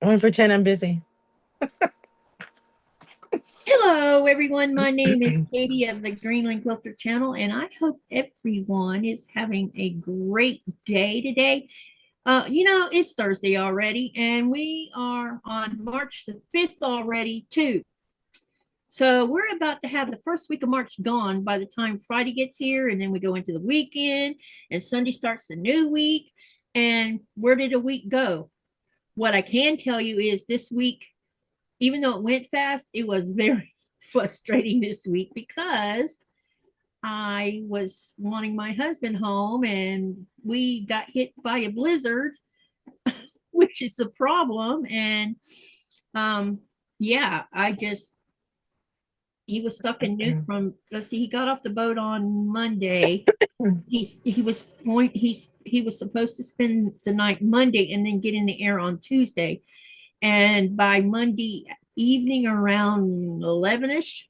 I'm gonna pretend I'm busy. Hello, everyone. My name is Katy of the Greenland Quilter channel, and I hope everyone is having a great day today. It's Thursday already, and we are on March the 5th already, too. So we're about to have the first week of March gone by the time Friday gets here, and then we go into the weekend, and Sunday starts the new week. And where did a week go? What I can tell you is this week, even though it went fast, it was very frustrating this week because I was wanting my husband home and we got hit by a blizzard, which is a problem. And um, yeah, he was stuck in Nuke from, let's see, he got off the boat on Monday. He was supposed to spend the night Monday and then get in the air on Tuesday. And by Monday evening around 11ish,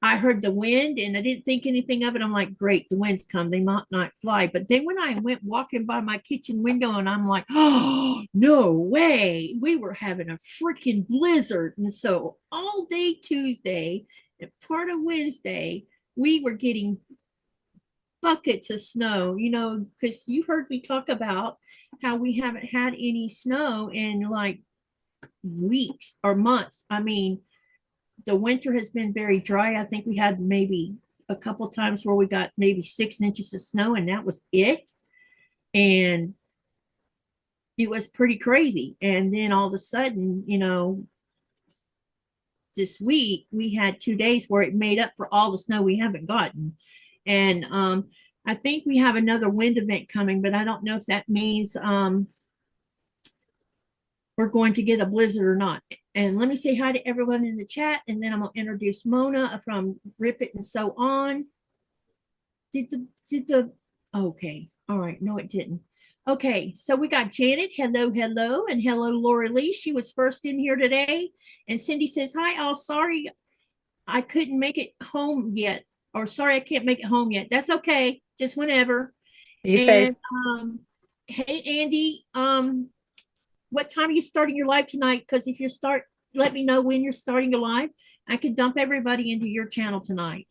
I heard the wind and I didn't think anything of it. I'm like, great, the wind's come. They might not fly. But then when I went walking by my kitchen window and I'm like, oh, no way. We were having a freaking blizzard. And so all day Tuesday and part of Wednesday, we were getting buckets of snow, because you heard me talk about how we haven't had any snow in like weeks or months. I mean, the winter has been very dry. I think we had maybe a couple times where we got maybe 6 inches of snow, and that was it. And it was pretty crazy. And then all of a sudden, this week we had 2 days where it made up for all the snow we haven't gotten. And I think we have another wind event coming, but I don't know if that means we're going to get a blizzard or not. And let me say hi to everyone in the chat, and then I'm going to introduce Mona from Rip It and So On. Okay, all right, no, it didn't. Okay, so we got Janet, hello, hello, and hello, Laura Lee. She was first in here today. And Cindy says, hi, all, sorry I couldn't make it home yet, or sorry I can't make it home yet. That's okay, just whenever. Be safe. And hey, Andy, what time are you starting your live tonight? Because if you start, let me know when you're starting your live. I can dump everybody into your channel tonight.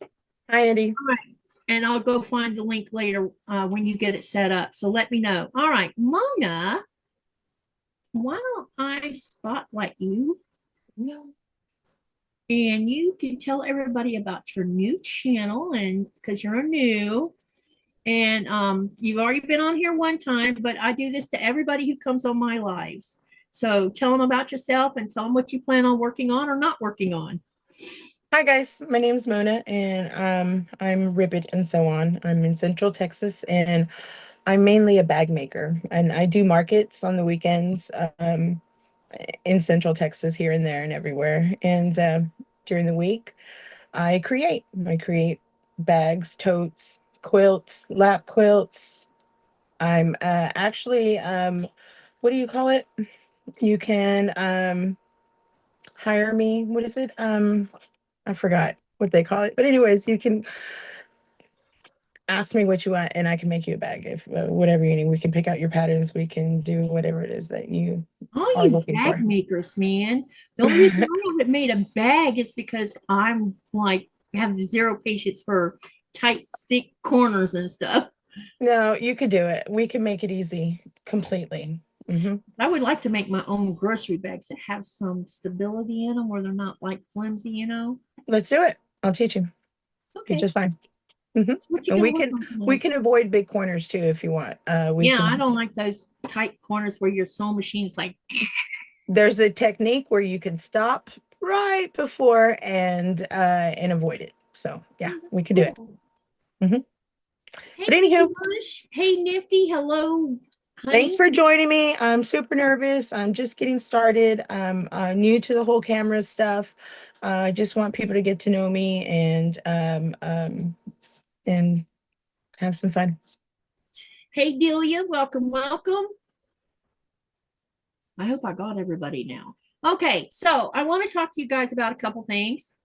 Hi, Andy. All right. And I'll go find the link later when you get it set up. So let me know. All right, Mona, why don't I spotlight you? No. And you can tell everybody about your new channel, and because you're new. And you've already been on here one time, but I do this to everybody who comes on my lives. So tell them about yourself and tell them what you plan on working on or not working on. Hi guys, my name is Mona and I'm Ribbit and So On. I'm in Central Texas and I'm mainly a bag maker and I do markets on the weekends in Central Texas here and there and everywhere. And during the week, I create bags, totes, quilts, lap quilts. I'm actually what do you call it? You can hire me. What is it? I forgot what they call it. But anyways, you can ask me what you want and I can make you a bag if whatever you need. We can pick out your patterns. We can do whatever it is that you Oh, are you looking bag for. makers, man. The only reason I haven't made a bag is because I'm like have zero patience for tight, thick corners and stuff. No, you could do it. We can make it easy completely. I would like to make my own grocery bags that have some stability in them where they're not like flimsy. Let's do it. I'll teach you. You're Okay. just fine. hmm So what you And gonna we work can on we tonight? can avoid big corners too if you want. We Yeah, I can don't like those tight corners where your sewing machine's like, There's a technique where you can stop right before and avoid it. So yeah, oh, that's we can do it. cool. hmm Hey, But Pretty anywho, Bush. Hey, Nifty. Hello, thanks honey. for joining me. I'm super nervous. I'm just getting started. I'm new to the whole camera stuff. I just want people to get to know me and have some fun. Hey, Delia. Welcome, welcome. I hope I got everybody now. Okay, so I want to talk to you guys about a couple things.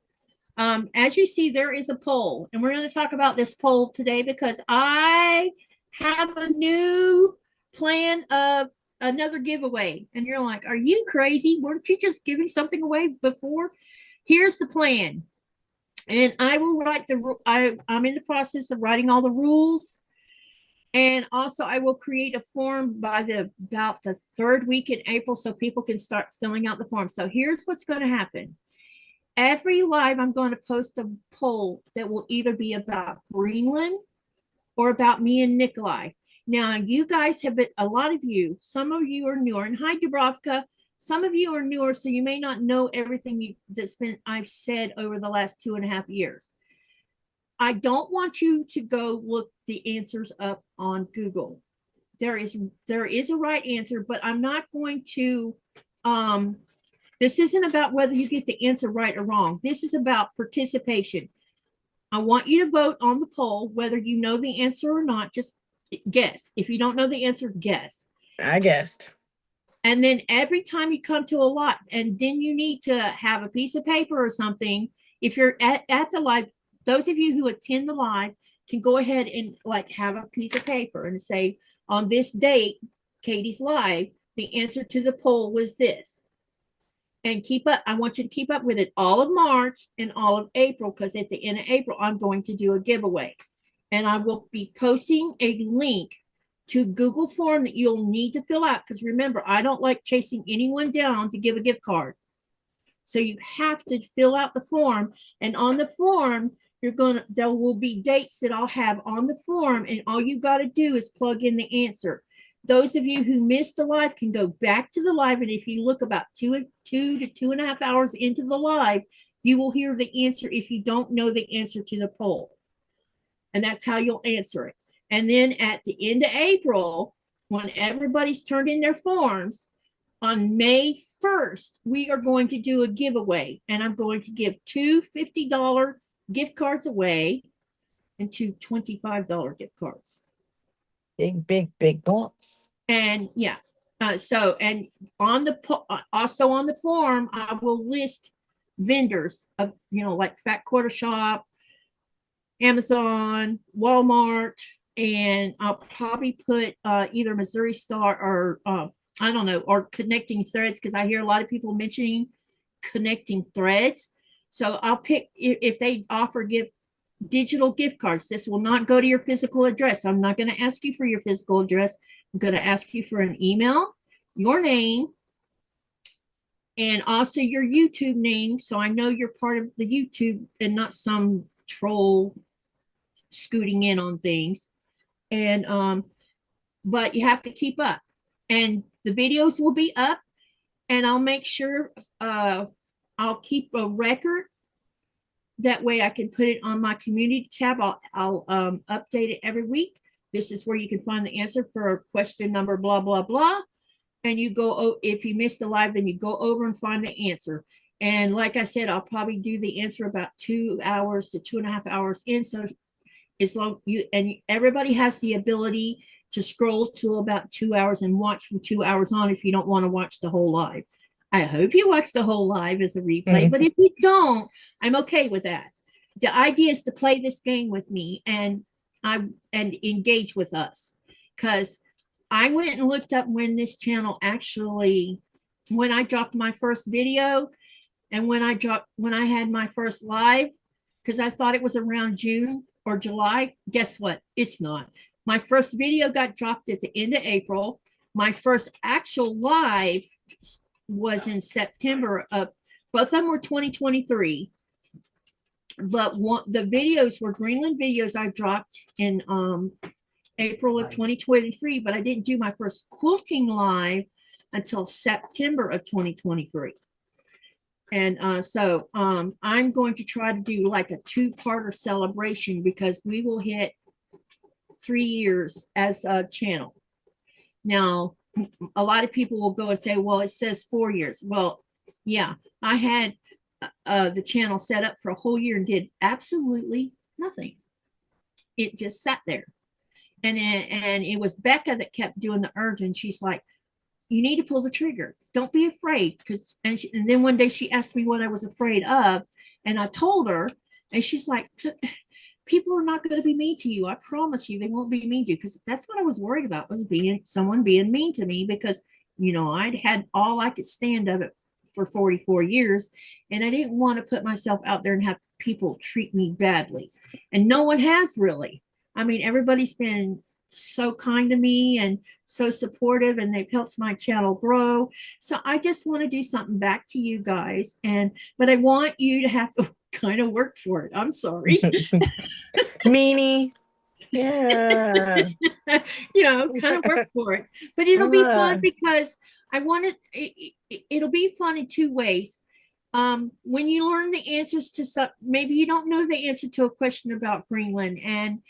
As you see, there is a poll, and we're going to talk about this poll today because I have a new plan of another giveaway. And you're like, are you crazy? Weren't you just giving something away before? Here's the plan. And I will write I'm in the process of writing all the rules. And also I will create a form by about the third week in April so people can start filling out the form. So here's what's going to happen. Every live, I'm going to post a poll that will either be about Greenland or about me and Nikolai. Now, you guys have been, a lot of you, some of you are newer, and hi, Dubrovka. Some of you are newer, so you may not know everything I've said over the last 2.5 years. I don't want you to go look the answers up on Google. There is a right answer, but I'm not going to, this isn't about whether you get the answer right or wrong. This is about participation. I want you to vote on the poll, whether you know the answer or not. Just guess. If you don't know the answer, guess. I guessed. And then every time you come to a lot, and then you need to have a piece of paper or something. If you're at the live, those of you who attend the live can go ahead and like have a piece of paper and say, on this date, Katy's live, the answer to the poll was this. And keep up. I want you to keep up with it all of March and all of April, because at the end of April, I'm going to do a giveaway. And I will be posting a link to Google form that you'll need to fill out. Because remember, I don't like chasing anyone down to give a gift card. So you have to fill out the form. And on the form, there will be dates that I'll have on the form. And all you got to do is plug in the answer. Those of you who missed the live can go back to the live. And if you look about 2 to 2.5 hours into the live, you will hear the answer if you don't know the answer to the poll. And that's how you'll answer it. And then at the end of April, when everybody's turned in their forms, on May 1st, we are going to do a giveaway. And I'm going to give 2 $50 gift cards away and 2 $25 gift cards. Big bucks. And yeah, and also on the form, I will list vendors of, like Qaqortoq, Amazon, Walmart, and I'll probably put either Missouri Star or I don't know, or Connecting Threads, because I hear a lot of people mentioning Connecting Threads. So I'll pick if they offer digital gift cards. This will not go to your physical address. I'm not going to ask you for your physical address. I'm going to ask you for an email, your name, and also your YouTube name. So I know you're part of the YouTube and not some troll scooting in on things. And, but you have to keep up, and the videos will be up, and I'll make sure, I'll keep a record. That way I can put it on my community tab. I'll update it every week. This is where you can find the answer for question number, blah, blah, blah. And you go, if you missed the live, then you go over and find the answer. And like I said, I'll probably do the answer about 2 hours to 2.5 hours in. So as long everybody has the ability to scroll to about 2 hours and watch from 2 hours on if you don't want to watch the whole live. I hope you watch the whole live as a replay, but if you don't, I'm okay with that. The idea is to play this game with me and engage with us, because I went and looked up when this channel actually, when I dropped my first video and when I had my first live, because I thought it was around June or July. Guess what? It's not. My first video got dropped at the end of April. My first actual live was in September of, both of them were 2023, but the videos were Greenland videos I dropped in April of 2023, but I didn't do my first quilting live until September of 2023. And so I'm going to try to do like a 2-parter celebration, because we will hit 3 years as a channel. Now, a lot of people will go and say, well, it says 4 years. Well, yeah, I had the channel set up for a whole year and did absolutely nothing. It just sat there. And it was Becca that kept doing the urge. And she's like, you need to pull the trigger. Don't be afraid. And then one day she asked me what I was afraid of. And I told her, and she's like, people are not going to be mean to you. I promise you, they won't be mean to you, because that's what I was worried about, was someone being mean to me, because, I'd had all I could stand of it for 44 years, and I didn't want to put myself out there and have people treat me badly. And no one has really. I mean, everybody's been so kind to me and so supportive, and they've helped my channel grow. So I just want to do something back to you guys, but I want you to have to kind of work for it. I'm sorry. Meanie. Yeah. Kind of work for it. But it'll be fun, because I want it'll be fun in two ways. When you learn the answers to some, maybe you don't know the answer to a question about Greenland, and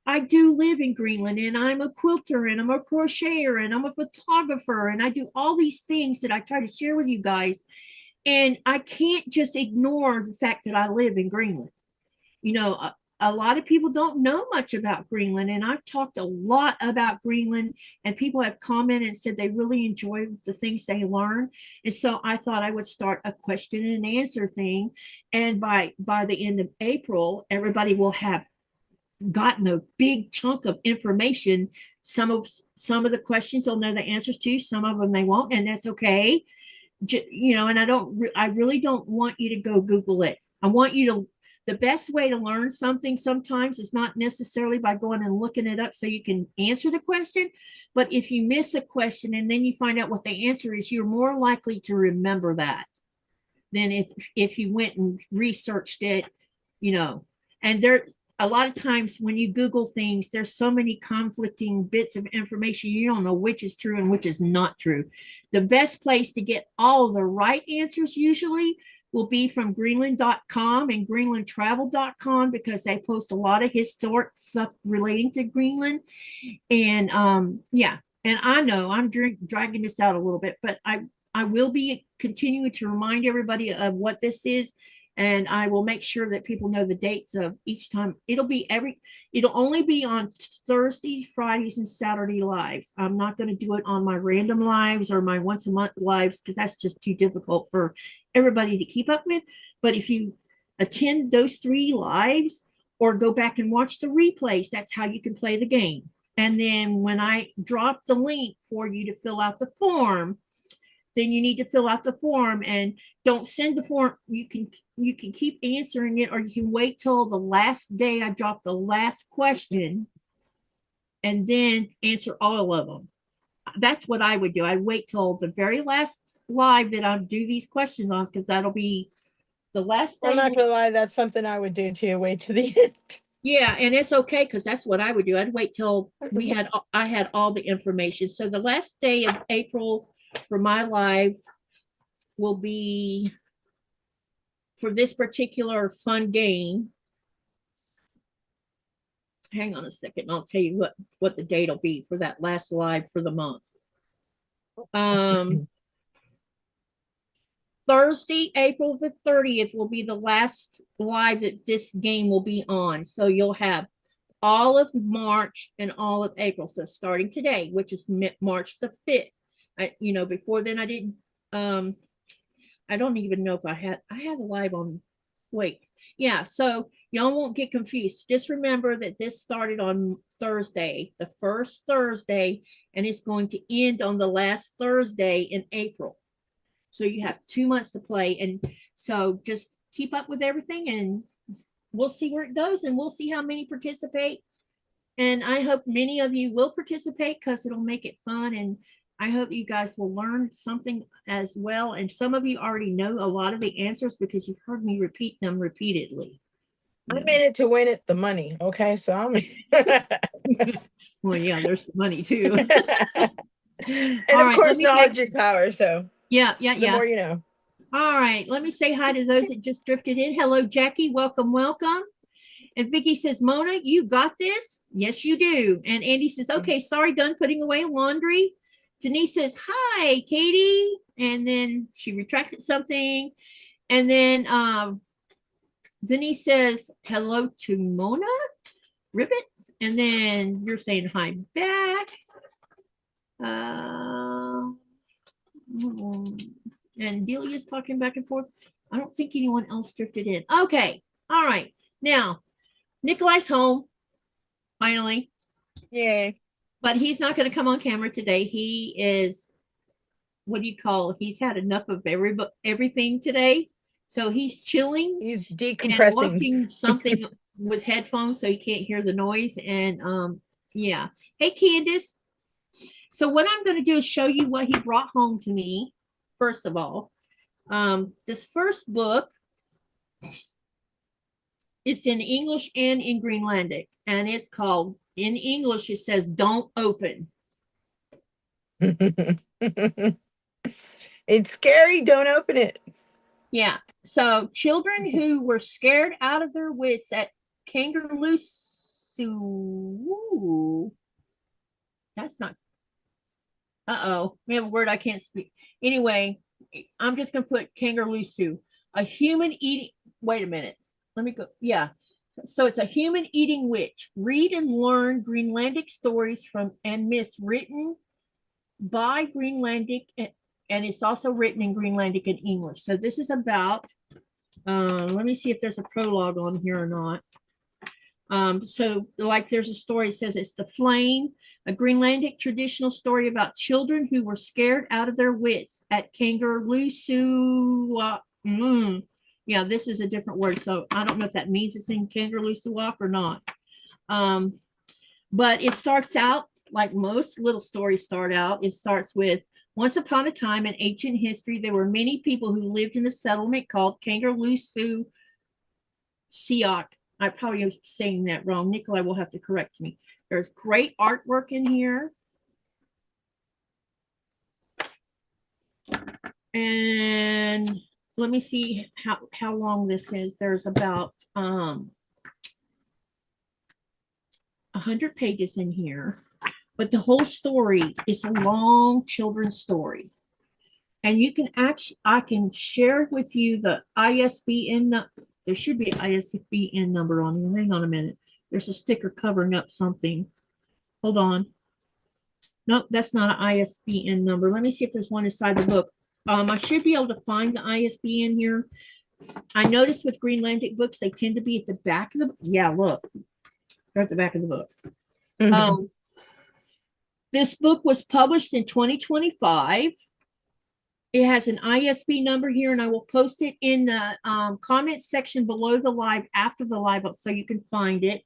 I do live in Greenland, and I'm a quilter, and I'm a crocheter, and I'm a photographer, and I do all these things that I try to share with you guys. And I can't just ignore the fact that I live in Greenland. A lot of people don't know much about Greenland, and I've talked a lot about Greenland, and people have commented and said they really enjoy the things they learn. And so I thought I would start a question and answer thing, and by the end of April, everybody will have gotten a big chunk of information. Some of the questions they'll know the answers to, some of them they won't, and that's okay. And I really don't want you to go Google it. I want you to, the best way to learn something sometimes is not necessarily by going and looking it up so you can answer the question, but if you miss a question and then you find out what the answer is, you're more likely to remember that than if you went and researched it. And there, a lot of times when you Google things, there's so many conflicting bits of information, you don't know which is true and which is not true. The best place to get all the right answers usually will be from Greenland.com and GreenlandTravel.com, because they post a lot of historic stuff relating to Greenland. And and I know I'm dragging this out a little bit, but I will be continuing to remind everybody of what this is. And I will make sure that people know the dates of each time. It'll only be on Thursdays, Fridays, and Saturday lives. I'm not going to do it on my random lives or my once a month lives, because that's just too difficult for everybody to keep up with. But if you attend those 3 lives or go back and watch the replays, that's how you can play the game. And then when I drop the link for you to fill out the form, then you need to fill out the form, and don't send the form. You can keep answering it, or you can wait till the last day I drop the last question and then answer all of them. That's what I would do. I'd wait till the very last live that I'll do these questions on, because that'll be the last day. I'm not gonna lie, that's something I would do too. Wait to the end. Yeah, and it's okay, because that's what I would do. I'd wait till I had all the information. So the last day of April for my live will be for this particular fun game. Hang on a second, I'll tell you what the date will be for that last live for the month. Thursday, April the 30th will be the last live that this game will be on. So you'll have all of March and all of April. So starting today, which is March the 5th. Before then I didn't, I don't even know if I had a live on, so y'all won't get confused. Just remember that this started on Thursday, the first Thursday, and it's going to end on the last Thursday in April. So you have 2 months to play, and so just keep up with everything, and we'll see where it goes, and we'll see how many participate. And I hope many of you will participate, because it'll make it fun, and I hope you guys will learn something as well. And some of you already know a lot of the answers, because you've heard me repeat them repeatedly. I made it to win it the money. Okay, so I'm well, yeah, there's the money too. And of course, knowledge is power. So the more you know. All right, let me say hi to those that just drifted in. Hello, Jackie. Welcome. And Vicky says, Mona, you got this? Yes, you do. And Andy says, okay, sorry, done putting away laundry. Denise says, hi, Katy. And then she retracted something. And then Denise says, hello to Mona, Ribbit. And then you're saying hi back. And Delia's talking back and forth. I don't think anyone else drifted in. Okay. All right. Now, Nikolai's home finally. Yay. But he's not going to come on camera today. He is, what do you call it? He's had enough of everything today. So he's chilling He's and decompressing. watching something with headphones so he can't hear the noise. And yeah. Hey, Candace. So what I'm going to do is show you what he brought home to me, first of all. This first book, it's in English and in Greenlandic, and it's called, in English, it says, Don't Open. It's scary. Don't open it. Yeah. So children who were scared out of their wits at Qaqortoq. That's not. Uh-oh. We have a word I can't speak. Anyway, I'm just going to put Qaqortoq. A human eating. Wait a minute. Let me go. Yeah. So it's a human eating witch. Read and learn Greenlandic stories from and myths written by Greenlandic, and it's also written in Greenlandic and English. So this is about, let me see if there's a prologue on here or not. So like there's a story, it says it's The Flame, a Greenlandic traditional story about children who were scared out of their wits at Qaqortoq. Yeah, this is a different word, so I don't know if that means it's in Qaqortoq or not. But it starts out like most little stories start out. It starts with, once upon a time in ancient history, there were many people who lived in a settlement called Qaqortoq. I probably am saying that wrong. Nikolai will have to correct me. There's great artwork in here. And let me see how long this is. There's about 100 pages in here, but the whole story is a long children's story. And you can actually, I can share with you the ISBN. There should be an ISBN number on here. Hang on a minute. There's a sticker covering up something. Hold on. Nope, that's not an ISBN number. Let me see if there's one inside the book. I should be able to find the ISBN here. I noticed with Greenlandic books, they tend to be at the back of the book. Yeah, look. They're at the back of the book. This book was published in 2025. It has an ISB number here, and I will post it in the comment section below the live, after the live, so you can find it.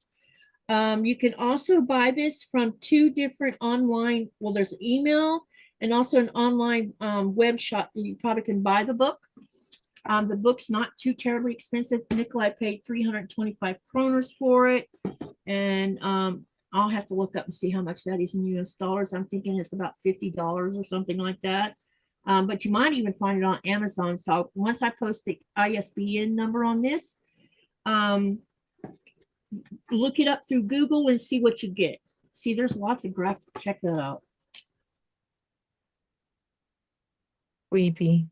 You can also buy this from two different online, well, there's email and also an online web shop. You probably can buy the book. The book's not too terribly expensive. Nikolai paid 325 kroners for it. And I'll have to look up and see how much that is in US dollars. I'm thinking it's about $50 or something like that. But you might even find it on Amazon. So once I post the ISBN number on this, look it up through Google and see what you get. See, there's lots of graphics. Check that out. Weepy.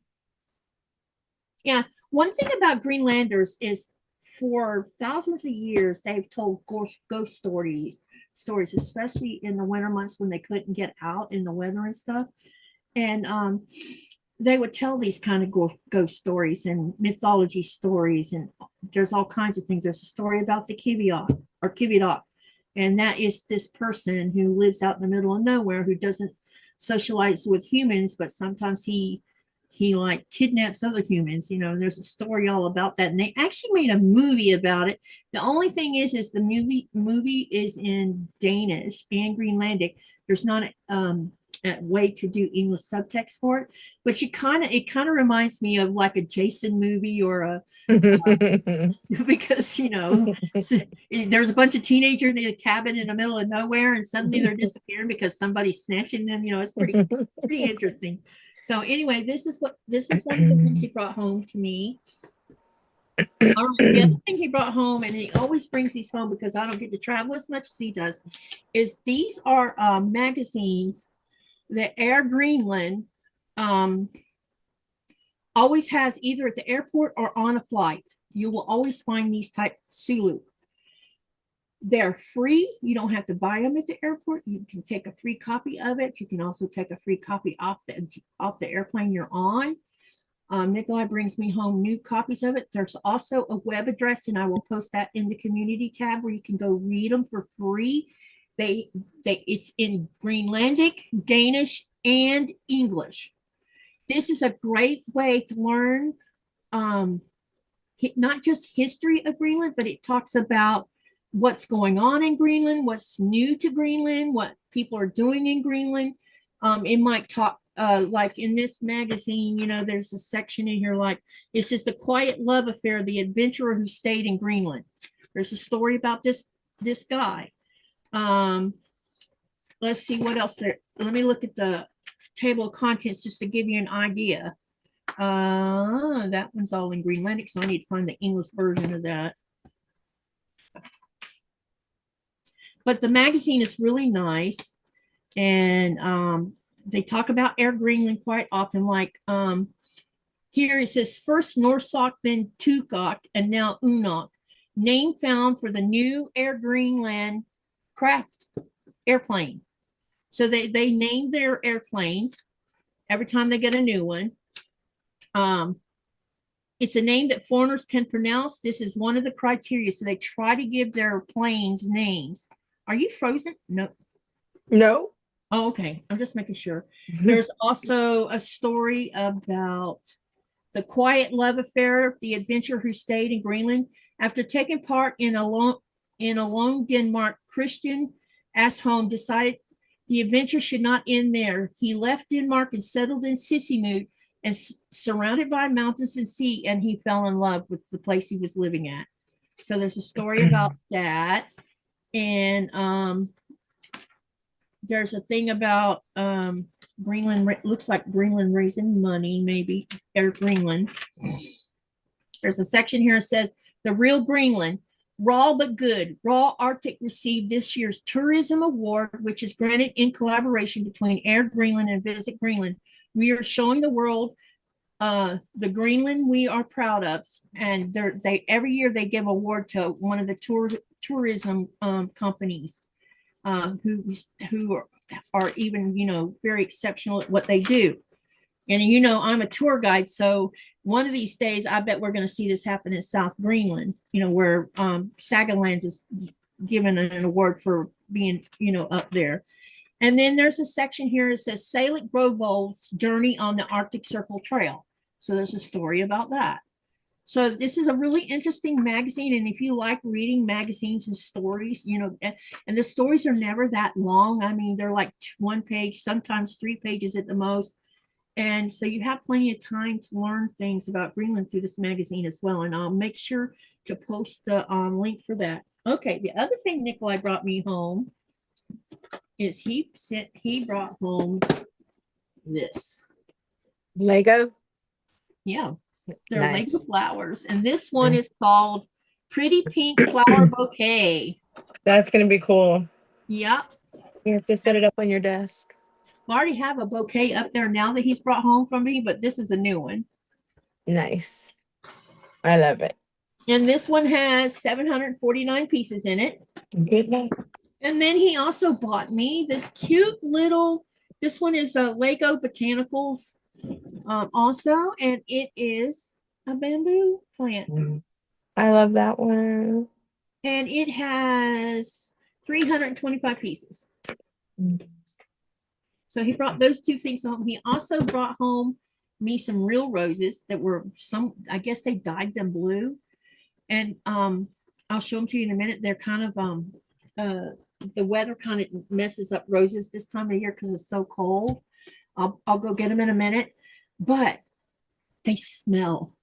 Yeah. One thing about Greenlanders is for thousands of years, they've told ghost stories, especially in the winter months when they couldn't get out in the weather and stuff. And they would tell these kind of ghost stories and mythology stories. And there's all kinds of things. There's a story about the Qaqortoq. And that is this person who lives out in the middle of nowhere, who doesn't socialize with humans, but sometimes he like kidnaps other humans, you know, and there's a story all about that. And they actually made a movie about it. The only thing is the movie is in Danish and Greenlandic. There's not a way to do English subtext for it, but it kind of reminds me of like a Jason movie or a because you know there's a bunch of teenagers in a cabin in the middle of nowhere and suddenly they're disappearing because somebody's snatching them. You know, it's pretty interesting. So anyway, this is one of the things he brought home to me. All right, the other thing he brought home, and he always brings these home because I don't get to travel as much as he does, is these are magazines that Air Greenland always has, either at the airport or on a flight. You will always find these type Sulu. They're free. You don't have to buy them at the airport. You can take a free copy of it. You can also take a free copy off the airplane you're on. Nikolai brings me home new copies of it. There's also a web address, and I will post that in the community tab where you can go read them for free. It's in Greenlandic, Danish, and English. This is a great way to learn not just history of Greenland, but it talks about what's going on in Greenland, what's new to Greenland, what people are doing in Greenland. It might talk like in this magazine, you know, there's a section in here like this is the quiet love affair of the adventurer who stayed in Greenland. There's a story about this guy. Let's see what else there. Let me look at the table of contents just to give you an idea. That one's all in Greenlandic, so I need to find the English version of that. But the magazine is really nice, and they talk about Air Greenland quite often. Like here it says first Norsok, then Qaqortoq, and now Unok. Name found for the new Air Greenland craft airplane. So they name their airplanes every time they get a new one. It's a name that foreigners can pronounce. This is one of the criteria. So they try to give their planes names. Are you frozen? No. No. Oh, okay. I'm just making sure. There's also a story about the quiet love affair, the adventurer who stayed in Greenland. After taking part in a long Denmark, Christian Asholm decided the adventure should not end there. He left Denmark and settled in Sissimut, and surrounded by mountains and sea, and he fell in love with the place he was living at. So there's a story about that. And there's a thing about Greenland, looks like Greenland raising money, maybe, or Greenland. There's a section here that says, the real Greenland, raw but good. Raw Arctic received this year's Tourism Award, which is granted in collaboration between Air Greenland and Visit Greenland. We are showing the world the Greenland we are proud of, and they every year they give award to one of the tourism companies who are even, you know, very exceptional at what they do. And you know, I'm a tour guide, so one of these days I bet we're going to see this happen in South Greenland, you know, where Sagalands is given an award for being, you know, up there. And then there's a section here that says Salic Grovold's journey on the Arctic Circle Trail. So there's a story about that. So this is a really interesting magazine. And if you like reading magazines and stories, you know, and the stories are never that long. I mean, they're like 1 page, sometimes 3 pages at the most. And so you have plenty of time to learn things about Greenland through this magazine as well. And I'll make sure to post the link for that. Okay, the other thing Nikolai brought me home is he brought home this Lego. Yeah, they're Nice. Lego flowers, and this one is called Pretty Pink Flower Bouquet. That's gonna be cool. Yep. You have to set it up on your desk. I already have a bouquet up there now that he's brought home from me, but this is a new one. Nice. I love it. And this one has 749 pieces in it. Good night. And then he also bought me this cute little, this one is a Lego Botanicals also, and it is a bamboo plant. I love that one. And it has 325 pieces. So he brought those two things home. He also brought home me some real roses that were I guess they dyed them blue. And I'll show them to you in a minute. They're kind of, the weather kind of messes up roses this time of year because it's so cold. I'll go get them in a minute, but they smell.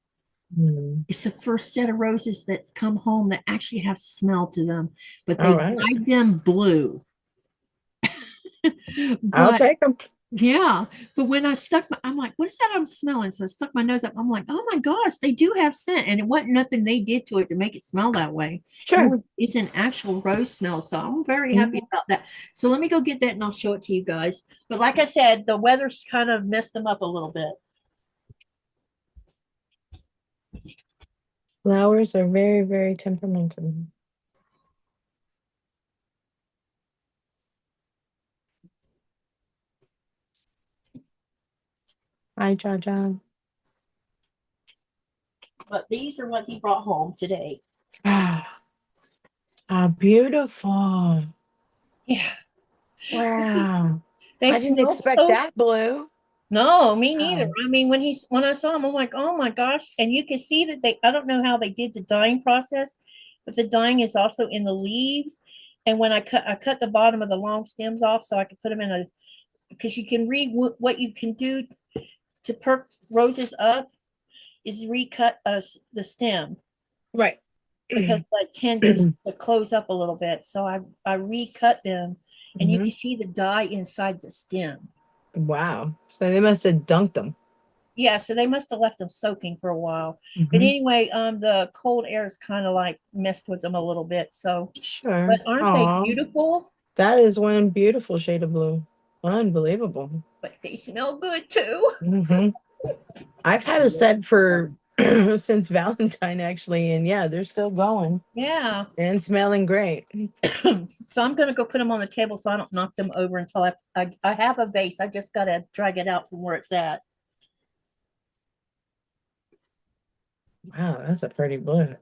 It's the first set of roses that come home that actually have smell to them, but they dyed them blue. I'll take them. Yeah, but when I I'm like, what is that I'm smelling? So I stuck my nose up. I'm like, oh my gosh, they do have scent, and it wasn't nothing they did to it to make it smell that way. Sure. It's an actual rose smell, so I'm very happy about that. So let me go get that, and I'll show it to you guys. But like I said, the weather's kind of messed them up a little bit. Flowers are very, very temperamental. Hi, Jaja. But these are what he brought home today. Beautiful. Yeah. Wow. They I didn't smell expect so. that blue. No, me neither. Wow. I mean, when I saw him, I'm like, oh my gosh. And you can see that I don't know how they did the dyeing process, but the dyeing is also in the leaves. And when I cut the bottom of the long stems off so I could put them in because you can read what you can do to perk roses up is recut the stem Right. because I tend to close up a little bit. So I recut them and you can see the dye inside the stem. Wow. So they must have dunked them. Yeah, so they must have left them soaking for a while. But anyway, the cold air is kind of like messed with them a little bit. So, Sure. but aren't they Aw. beautiful? That is one beautiful shade of blue. Unbelievable. But they smell good too. I've had a set for since Valentine actually, and yeah, they're still going Yeah. and smelling great. So I'm gonna go put them on the table so I don't knock them over until I have a vase. I just gotta drag it out from where it's at. Wow, that's a pretty blue.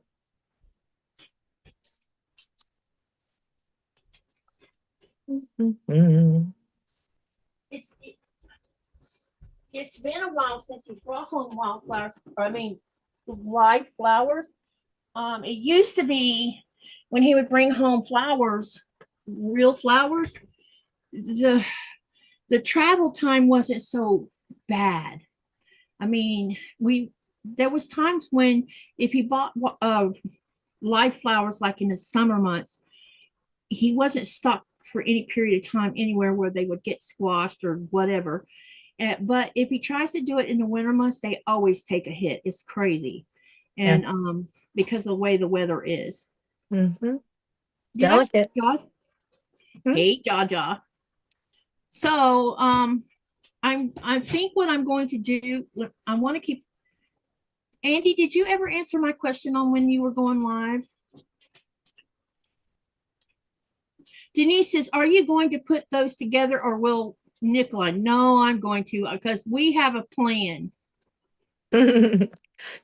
It's been a while since he brought home wildflowers. Or I mean, live flowers. It used to be when he would bring home flowers, real flowers. The travel time wasn't so bad. I mean, there was times when if he bought live flowers like in the summer months, he wasn't stuck for any period of time anywhere where they would get squashed or whatever. But if he tries to do it in the winter months, they always take a hit. It's crazy. And because of the way the weather is. Did I say Delicate. Jaw? Hey, Jaw. So I think what I'm going to do, I want to keep Andy, did you ever answer my question on when you were going live? Denise says, are you going to put those together or will Nicola? No, I'm going to because we have a plan.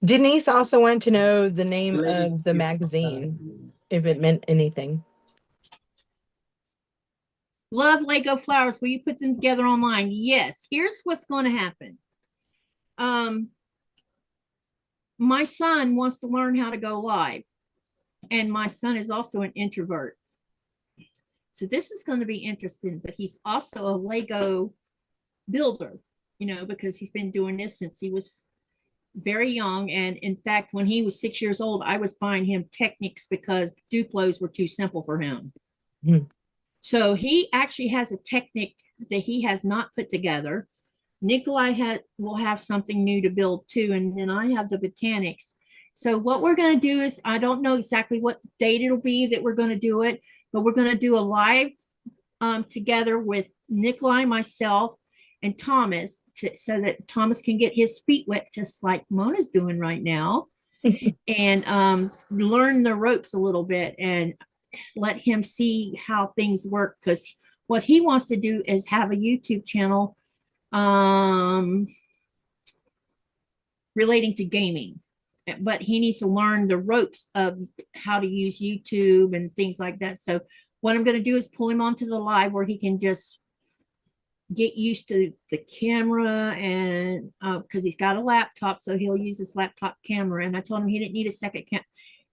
Denise also wanted to know the name of the magazine, if it meant anything. Love Lego flowers. Will you put them together online? Yes. Here's what's going to happen. My son wants to learn how to go live, and my son is also an introvert. So this is going to be interesting, but he's also a Lego builder, because he's been doing this since he was very young. And in fact, when he was 6 years old, I was buying him Technics because Duplos were too simple for him. So he actually has a Technic that he has not put together. Nikolai will have something new to build too. And then I have the Botanics. So what we're going to do is, I don't know exactly what date it'll be that we're going to do it, but we're going to do a live together with Nikolai, myself, and Thomas, so that Thomas can get his feet wet, just like Mona's doing right now, and learn the ropes a little bit and let him see how things work. Because what he wants to do is have a YouTube channel relating to gaming, but he needs to learn the ropes of how to use YouTube and things like that. So what I'm going to do is pull him onto the live where he can just get used to the camera, and because he's got a laptop, so he'll use his laptop camera. And I told him he didn't need a second camera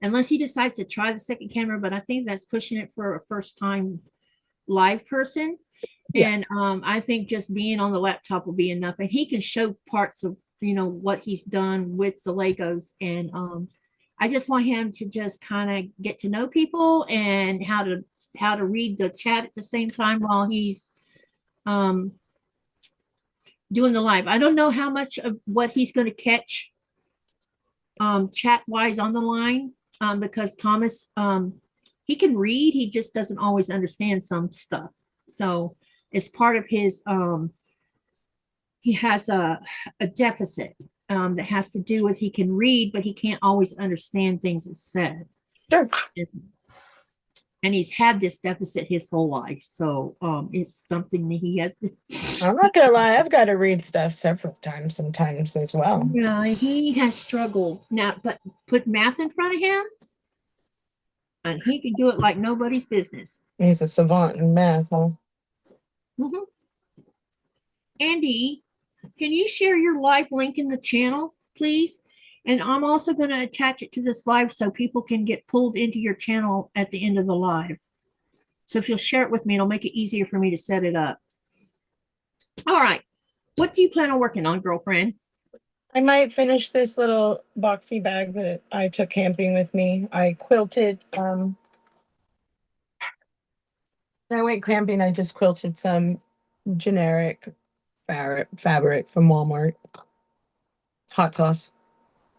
unless he decides to try the second camera, but I think that's pushing it for a first time live person. And I think just being on the laptop will be enough, and he can show parts of what he's done with the Legos. And I just want him to just kind of get to know people and how to read the chat at the same time while he's doing the live. I don't know how much of what he's going to catch chat wise on the line, because Thomas, he can read, he just doesn't always understand some stuff. So it's part of his he has a deficit that has to do with, he can read, but he can't always understand things that's said. Sure. and he's had this deficit his whole life. So it's something that he has. I'm not gonna lie, I've got to read stuff several times sometimes as well. Yeah, he has struggled now, but put math in front of him, and he can do it like nobody's business. He's a savant in math, huh? Mhm. Andy, can you share your live link in the channel, please? And I'm also going to attach it to this live so people can get pulled into your channel at the end of the live. So if you'll share it with me, it'll make it easier for me to set it up. All right. What do you plan on working on, girlfriend? I might finish this little boxy bag that I took camping with me. I quilted, when I went camping, I just quilted some generic fabric from Walmart. Hot sauce.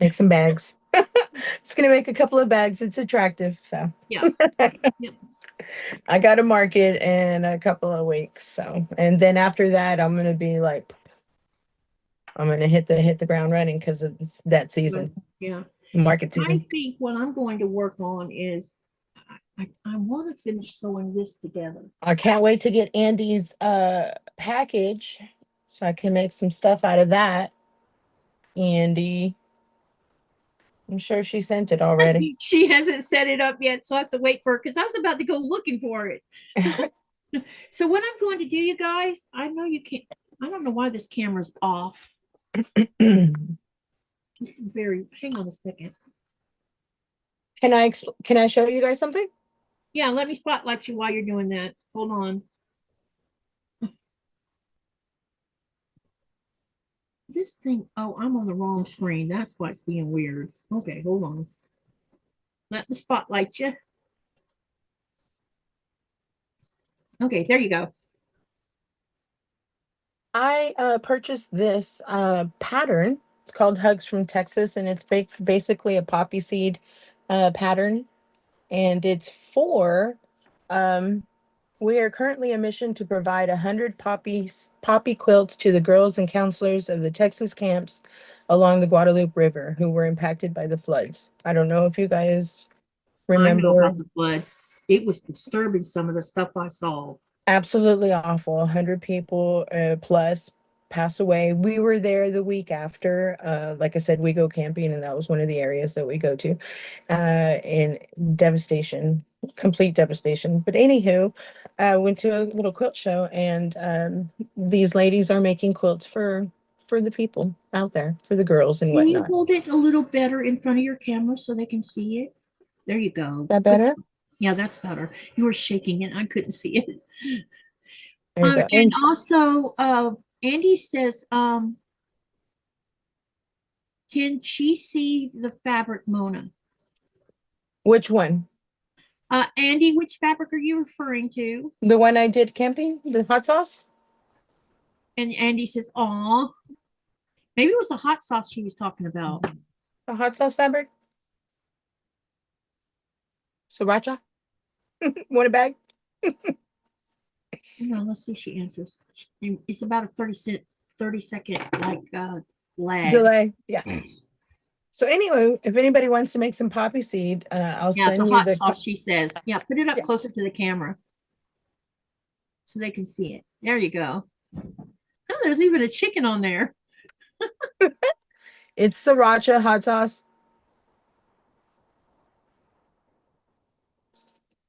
Make some bags. It's gonna make a couple of bags. It's attractive, so Yeah. Yeah. I got to market in a couple of weeks. So, and then after that, I'm gonna be like, I'm gonna hit the ground running because it's that season, Yeah. market I season. think what I'm going to work on is I want to finish sewing this together. I can't wait to get Andy's package so I can make some stuff out of that. Andy, I'm sure she sent it already. She hasn't set it up yet, so I have to wait for her because I was about to go looking for it. So what I'm going to do, you guys, I know you can't, I don't know why this camera's off. It's very, hang on a second. Can I show you guys something? Yeah, let me spotlight you while you're doing that. Hold on. This thing, oh, I'm on the wrong screen. That's why it's being weird. Okay, hold on. Let me spotlight you. Okay, there you go. I purchased this pattern. It's called Hugs from Texas, and it's basically a poppy seed pattern. And it's for, um, we are currently a mission to provide 100 poppy quilts to the girls and counselors of the Texas camps along the Guadalupe River who were impacted by the floods. I don't know if you guys I know remember. about the floods. It was disturbing, some of the stuff I saw. Absolutely awful. 100 people plus passed away. We were there the week after. Like I said, we go camping, and that was one of the areas that we go to. And devastation, complete devastation. But anywho, I went to a little quilt show, and these ladies are making quilts for the people out there, for the girls and Can you whatnot. hold it a little better in front of your camera so they can see it? There you go. That Good. better? Yeah, that's better. You were shaking it. I couldn't see it. There you go. And also, Andy says, can she see the fabric, Mona? Which one? Andy, which fabric are you referring to? The one I did camping, the hot sauce? And Andy says, "Aw, maybe it was a hot sauce she was talking about." The hot sauce fabric? Sriracha? Want a bag? No, let's see if she answers. It's about a 30-second like lag. Delay. Yeah. So anyway, if anybody wants to make some poppy seed, I'll Yeah, send the you hot the. sauce, she says. Yeah, put it up Yeah. closer to the camera so they can see it. There you go. Oh, there's even a chicken on there. It's sriracha hot sauce.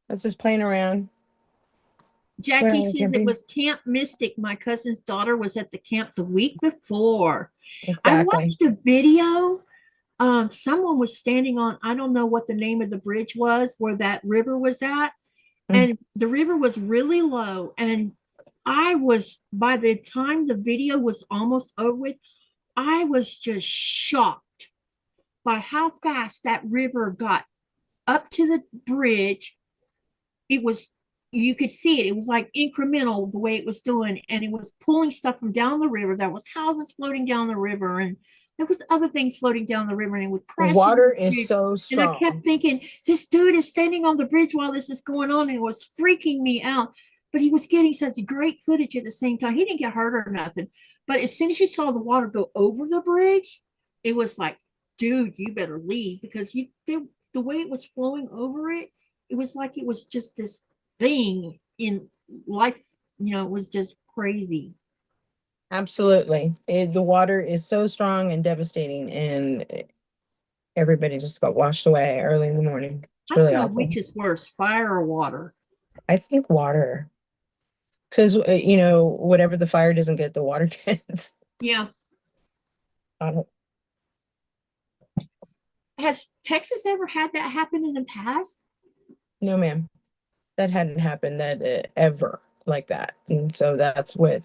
That's just playing around. Jackie says it was Camp Mystic. My cousin's daughter was at the camp the week before. Exactly. I watched a video. Someone was standing on, I don't know what the name of the bridge was where that river was at. And the river was really low. And I was, by the time the video was almost over with, I was just shocked by how fast that river got up to the bridge. It was, you could see it. It was like incremental the way it was doing. And it was pulling stuff from down the river. There was houses floating down the river. And there was other things floating down the river, and it would crash. Water is so strong. And I kept thinking, this dude is standing on the bridge while this is going on, and it was freaking me out. But he was getting such great footage at the same time. He didn't get hurt or nothing. But as soon as you saw the water go over the bridge, it was like, dude, you better leave, because the way it was flowing over it, it was like it was just this thing in life, it was just crazy. Absolutely. The water is so strong and devastating, and everybody just got washed away early in the morning. It's I really don't know awful. which is worse, fire or water. I think water, because whatever the fire doesn't get, the water gets. Yeah. I don't, Has Texas ever had that happen in the past? no, ma'am, that hadn't happened that ever like that, and so that's what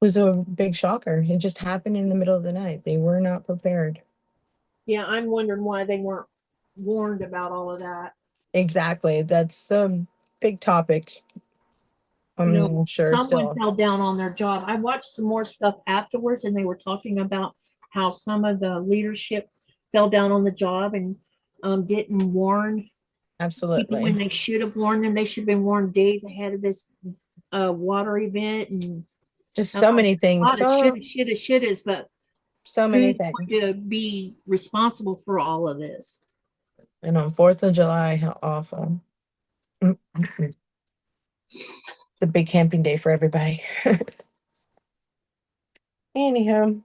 was a big shocker. It just happened in the middle of the night. They were not prepared. Yeah, I'm wondering why they weren't warned about all of that. Exactly. That's a big topic. I'm sure Someone still. fell down on their job. I watched some more stuff afterwards, and they were talking about how some of the leadership fell down on the job and didn't warn people when Absolutely. they should have warned them. They should have been warned days ahead of this water event, and Just a so many things. lot of shouldas, but So many who's things. going to be responsible for all of this? And on 4th of July, how awful. It's a big camping day for everybody. Anyhow,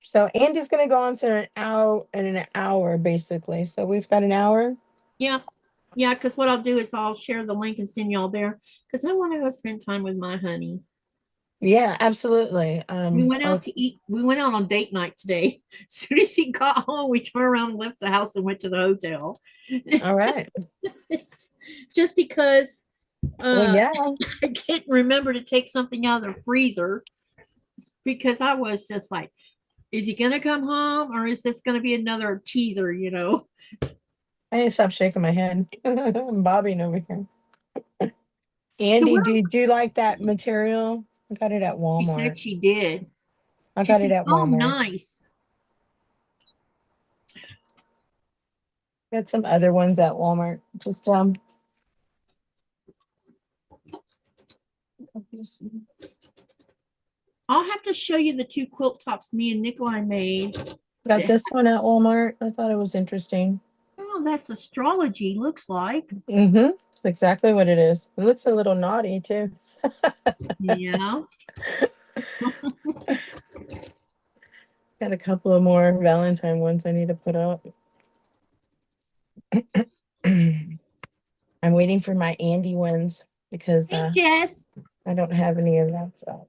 so Andy's gonna go on to an hour basically. So we've got an hour. Yeah, yeah, because what I'll do is I'll share the link and send y'all there because I want to go spend time with my honey. Yeah, absolutely. We went out to eat. We went out on date night today. As soon as he got home, we turned around and left the house and went to the hotel. all right. Just because Well, yeah. I can't remember to take something out of the freezer because I was just like, is he going to come home or is this going to be another teaser, I need to stop shaking my head. I'm bobbing over here. So Andy, what do you like that material? I got it at she Walmart. said she did. I She got it said, at oh, Walmart. nice. Got some other ones at Walmart. Just I'll have to show you the two quilt tops me and Nikolai made. got this one at Walmart. I thought it was interesting. Oh, that's astrology, looks like. Mm-hmm. It's exactly what it is. It looks a little naughty too. Yeah. Got a couple of more Valentine ones I need to put up. I'm waiting for my Andy ones because Hey, Jess. I don't have any of that stuff.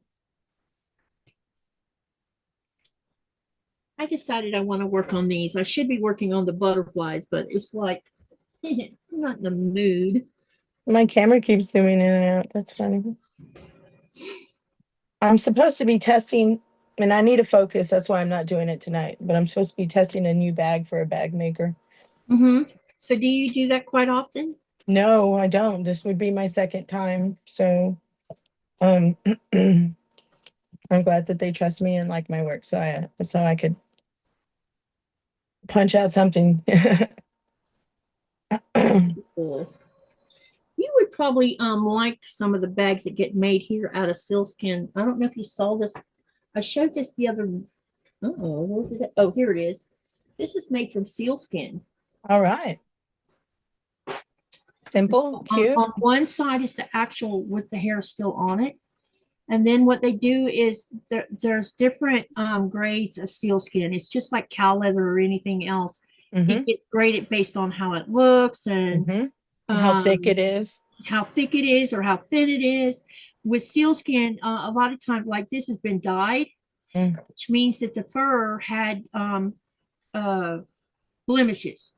I decided I want to work on these. I should be working on the butterflies, but it's like, I'm not in the mood. My camera keeps zooming in and out. That's funny. I'm supposed to be testing, and I need to focus. That's why I'm not doing it tonight. But I'm supposed to be testing a new bag for a bag maker. Mm-hmm. So do you do that quite often? No, I don't. This would be my second time. So I'm glad that they trust me and like my work. So I could punch out something. Cool. You would probably like some of the bags that get made here out of sealskin. I don't know if you saw this. I showed this the other. Oh, here it is. This is made from sealskin. All right. Simple, cute. On one side is the actual with the hair still on it. And then what they do is there's different grades of sealskin. It's just like cow leather or anything else. Mm-hmm. It gets graded based on how it looks and how thick it is. How thick it is or how thin it is. With sealskin, a lot of times like this has been dyed, which means that the fur had blemishes.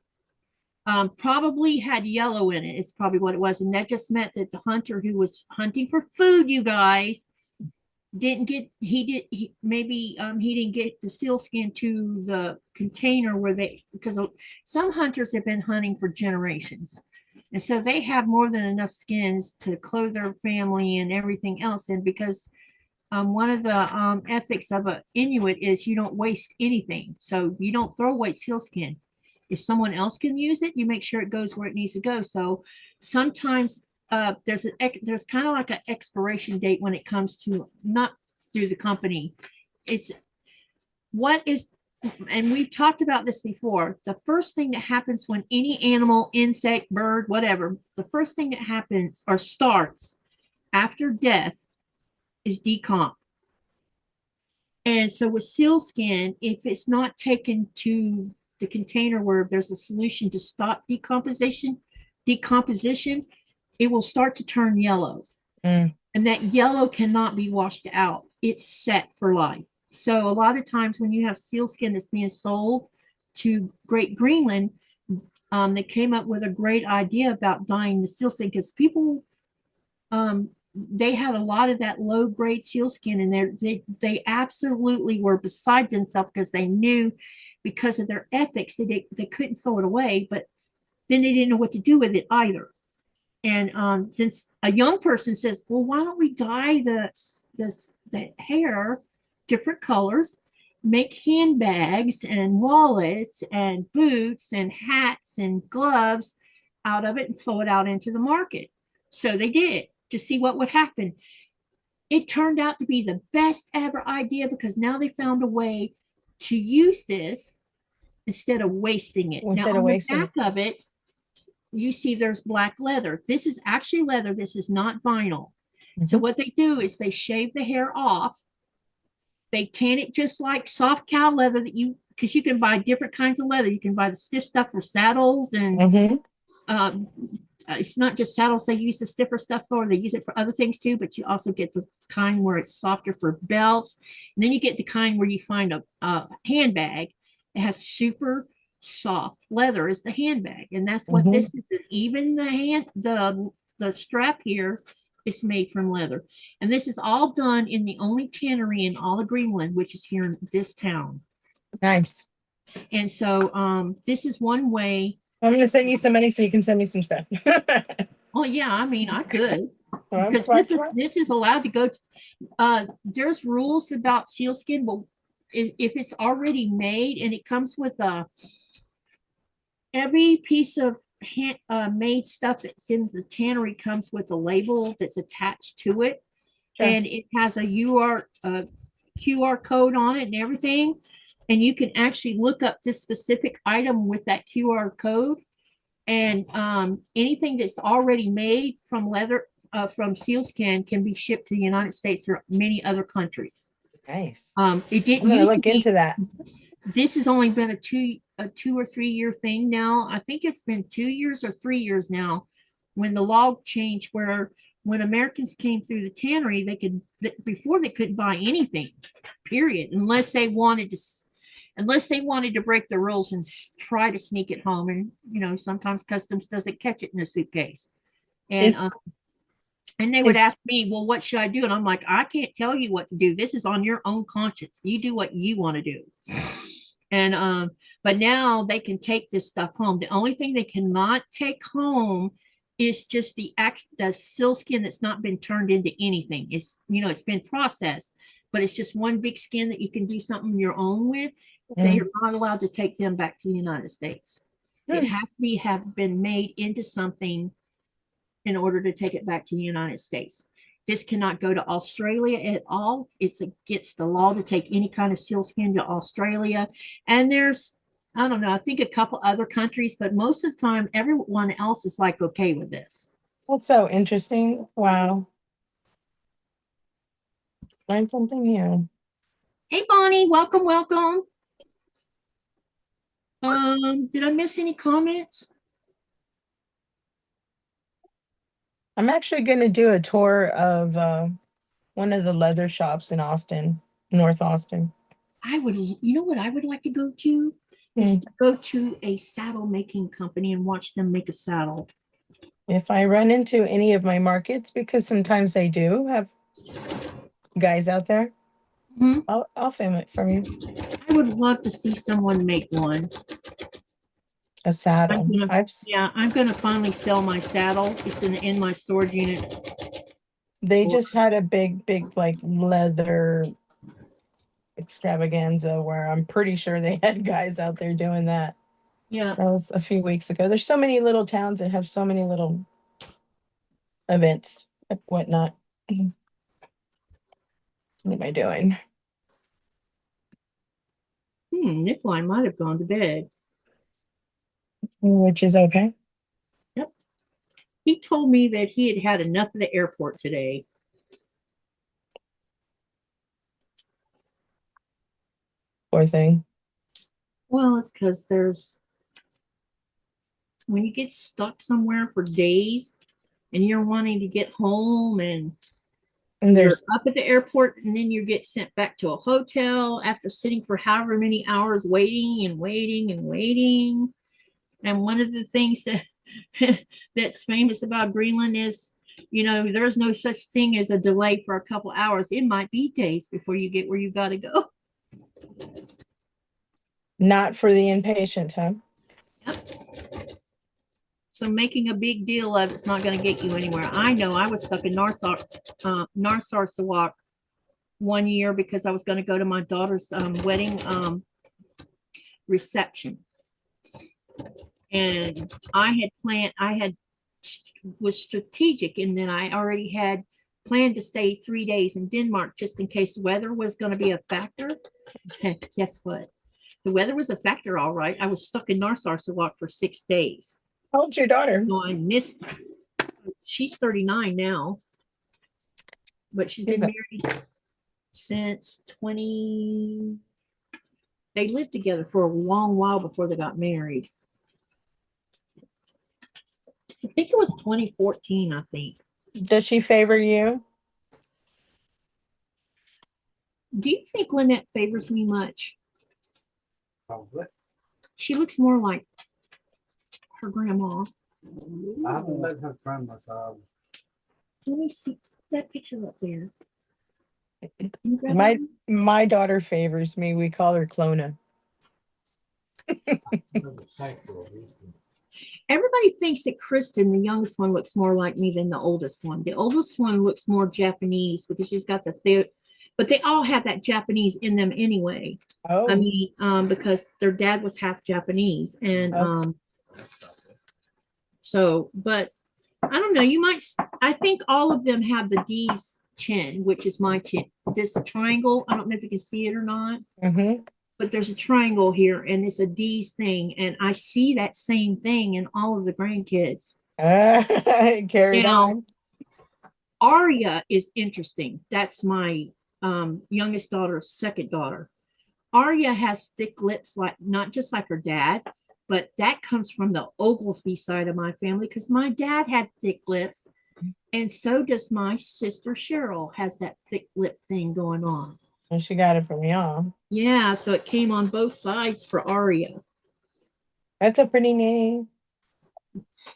Probably had yellow in it. It's probably what it was, and that just meant that the hunter who was hunting for food, you guys, didn't get. Maybe he didn't get the sealskin to the container where they, because some hunters have been hunting for generations, and so they have more than enough skins to clothe their family and everything else. And because one of the ethics of an Inuit is you don't waste anything, so you don't throw away sealskin. If someone else can use it, you make sure it goes where it needs to go. So sometimes there's kind of like an expiration date when it comes to, not through the company. It's what is and we've talked about this before, the first thing that happens when any animal, insect, bird, whatever, the first thing that happens or starts after death is decomp. And so with sealskin, if it's not taken to the container where there's a solution to stop decomposition, it will start to turn yellow. And that yellow cannot be washed out. It's set for life. So a lot of times when you have sealskin that's being sold to Great Greenland, they came up with a great idea about dyeing the sealskin because people, they had a lot of that low grade sealskin in there. They absolutely were beside themselves because they knew, because of their ethics, that they couldn't throw it away, but then they didn't know what to do with it either. And then a young person says, well, why don't we dye the hair different colors, make handbags and wallets and boots and hats and gloves out of it and throw it out into the market. So they did to see what would happen. It turned out to be the best ever idea because now they found a way to use this instead of wasting it. Now on the back of it, you see there's black leather. This is actually leather. This is not vinyl. So what they do is they shave the hair off. They tan it just like soft cow leather because you can buy different kinds of leather. You can buy the stiff stuff for saddles and it's not just saddles they use the stiffer stuff for. They use it for other things too, but you also get the kind where it's softer for belts. And then you get the kind where you find a handbag. It has super soft leather as the handbag, and that's what this is. Even the strap here is made from leather, and this is all done in the only tannery in all of Greenland, which is here in this town. Nice. And so this is one way. I'm gonna send you some money so you can send me some stuff. Oh yeah, I mean I could, because this is allowed to go there's rules about sealskin, but if it's already made and it comes with every piece of made stuff that's in the tannery comes with a label that's attached to it. Sure. And it has a QR code on it and everything. And you can actually look up this specific item with that QR code. And anything that's already made from leather, from sealskin, can be shipped to the United States or many other countries. Nice. It didn't used to be, into that. This has only been a 2 or 3 year thing now. I think it's been 2 years or 3 years now when the law changed, where when Americans came through the tannery, before they couldn't buy anything, period, unless they wanted to break the rules and try to sneak it home. And sometimes customs doesn't catch it in a suitcase. And they would ask me, well, what should I do? And I'm like, I can't tell you what to do. This is on your own conscience. You do what you want to do. And but now they can take this stuff home. The only thing they cannot take home is just the sealskin that's not been turned into anything. It's been processed, but it's just one big skin that you can do something your own with. They are not allowed to take them back to the United States. It has to have been made into something in order to take it back to the United States. This cannot go to Australia at all. It's against the law to take any kind of sealskin to Australia. And there's, I don't know, I think a couple other countries, but most of the time, everyone else is like okay with this. That's so interesting. Wow. Learn something new. Hey, Bonnie, welcome, welcome. Did I miss any comments? I'm actually going to do a tour of one of the leather shops in Austin, North Austin. You know what I would like to go to? Is to go to a saddle making company and watch them make a saddle. If I run into any of my markets, because sometimes they do have guys out there, I'll film it for you. I would love to see someone make one. A saddle. I'm gonna finally sell my saddle. It's gonna in my storage unit. They just had a big like leather extravaganza where I'm pretty sure they had guys out there doing that. Yeah. That was a few weeks ago. There's so many little towns that have so many little events and whatnot. What am I doing? Nikolai might have gone to bed. Which is okay. Yep. He told me that he had had enough of the airport today. Poor thing. Well, it's because when you get stuck somewhere for days and you're wanting to get home and you're up at the airport and then you get sent back to a hotel after sitting for however many hours waiting and waiting and waiting. And one of the things that that's famous about Greenland is, there's no such thing as a delay for a couple hours. It might be days before you get where you got to go. Not for the impatient, huh? Yep. So making a big deal of it's not going to get you anywhere. I know I was stuck in Narsarsuaq one year because I was going to go to my daughter's wedding reception. And was strategic in that I already had planned to stay 3 days in Denmark just in case weather was going to be a factor. Guess what? The weather was a factor, all right. I was stuck in Narsarsuaq for 6 days. How old's your daughter? So I missed. She's 39 now, but she's been married since 20. They lived together for a long while before they got married. I think it was 2014, I think. Does she favor you? Do you think Lynette favors me much? Probably. She looks more like her grandma. I haven't met her grandma, so Let me see that picture up there. My daughter favors me. We call her Clona. Everybody thinks that Kristen, the youngest one, looks more like me than the oldest one. The oldest one looks more Japanese because she's got but they all have that Japanese in them anyway. Oh. I mean, because their dad was half Japanese. And so, but I don't know, I think all of them have the D's chin, which is my chin. This triangle, I don't know if you can see it or not. Mm-hmm. But there's a triangle here and it's a D's thing. And I see that same thing in all of the grandkids. Carried on. Arya is interesting. That's my youngest daughter's second daughter. Arya has thick lips, like not just like her dad, but that comes from the Oglesby side of my family because my dad had thick lips. And so does my sister Cheryl, has that thick lip thing going on. And she got it from y'all. Yeah, so it came on both sides for Arya. That's a pretty name.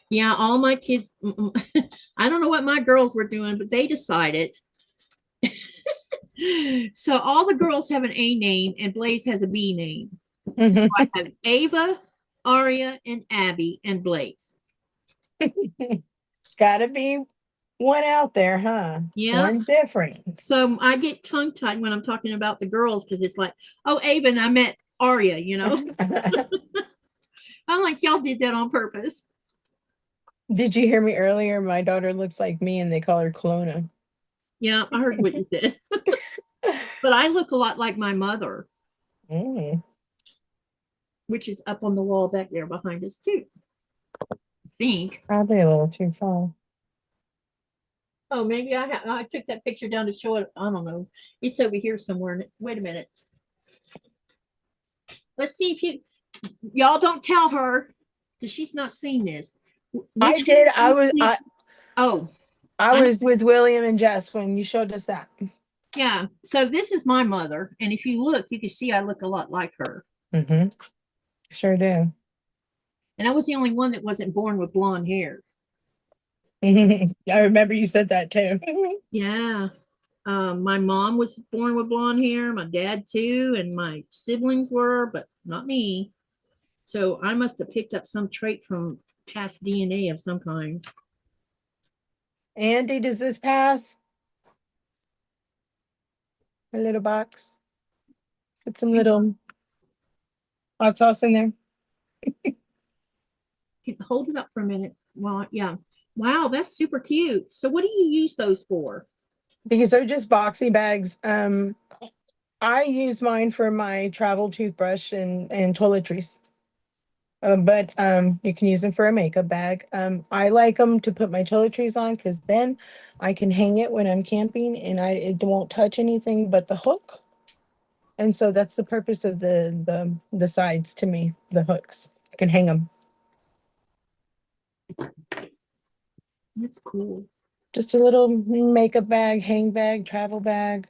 Yeah, all my kids, I don't know what my girls were doing, but they decided. So all the girls have an A name and Blaze has a B name. So I have Ava, Arya, and Abby, and Blaze. It's gotta be one out there, huh? Yeah. One different. So I get tongue-tied when I'm talking about the girls because it's like, oh, Ava, and I met Arya, I'm like, y'all did that on purpose. Did you hear me earlier? My daughter looks like me and they call her Clona. Yeah, I heard what you said. But I look a lot like my mother, which is up on the wall back there behind us too. I think. Probably a little too far. Oh, maybe I took that picture down to show it. I don't know. It's over here somewhere. Wait a minute. Let's see if y'all don't tell her because she's not seen this. I did. I was with William and Jess when you showed us that. Yeah. So this is my mother. And if you look, you can see I look a lot like her. Mm-hmm. Sure do. And I was the only one that wasn't born with blonde hair. I remember you said that too. Yeah. My mom was born with blonde hair, my dad too, and my siblings were, but not me. So I must have picked up some trait from past DNA of some kind. Andy, does this pass? A little box. Put some little hot sauce in there. Hold it up for a minute. Well, yeah. Wow, that's super cute. So what do you use those for? These are just boxy bags. I use mine for my travel toothbrush and toiletries. But you can use them for a makeup bag. I like them to put my toiletries on because then I can hang it when I'm camping and it won't touch anything but the hook. And so that's the purpose of the sides to me, the hooks. I can hang them. That's cool. Just a little makeup bag, hang bag, travel bag.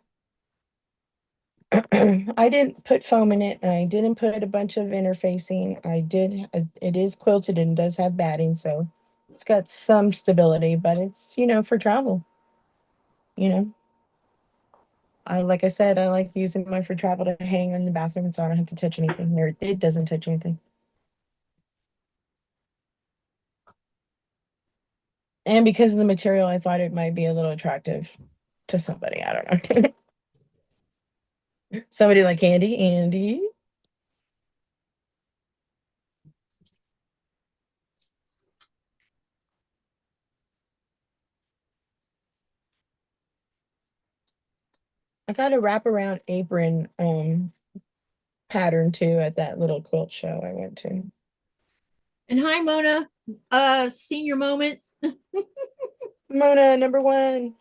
I didn't put foam in it. I didn't put a bunch of interfacing. It is quilted and does have batting, so it's got some stability, but it's, for travel. You know, like I said, I like using mine for travel to hang in the bathroom so I don't have to touch anything, or it doesn't touch anything. And because of the material, I thought it might be a little attractive to somebody. I don't know. Somebody like Andy. I got a wraparound apron pattern too at that little quilt show I went to. And hi, Mona. Senior moments. Mona, number one.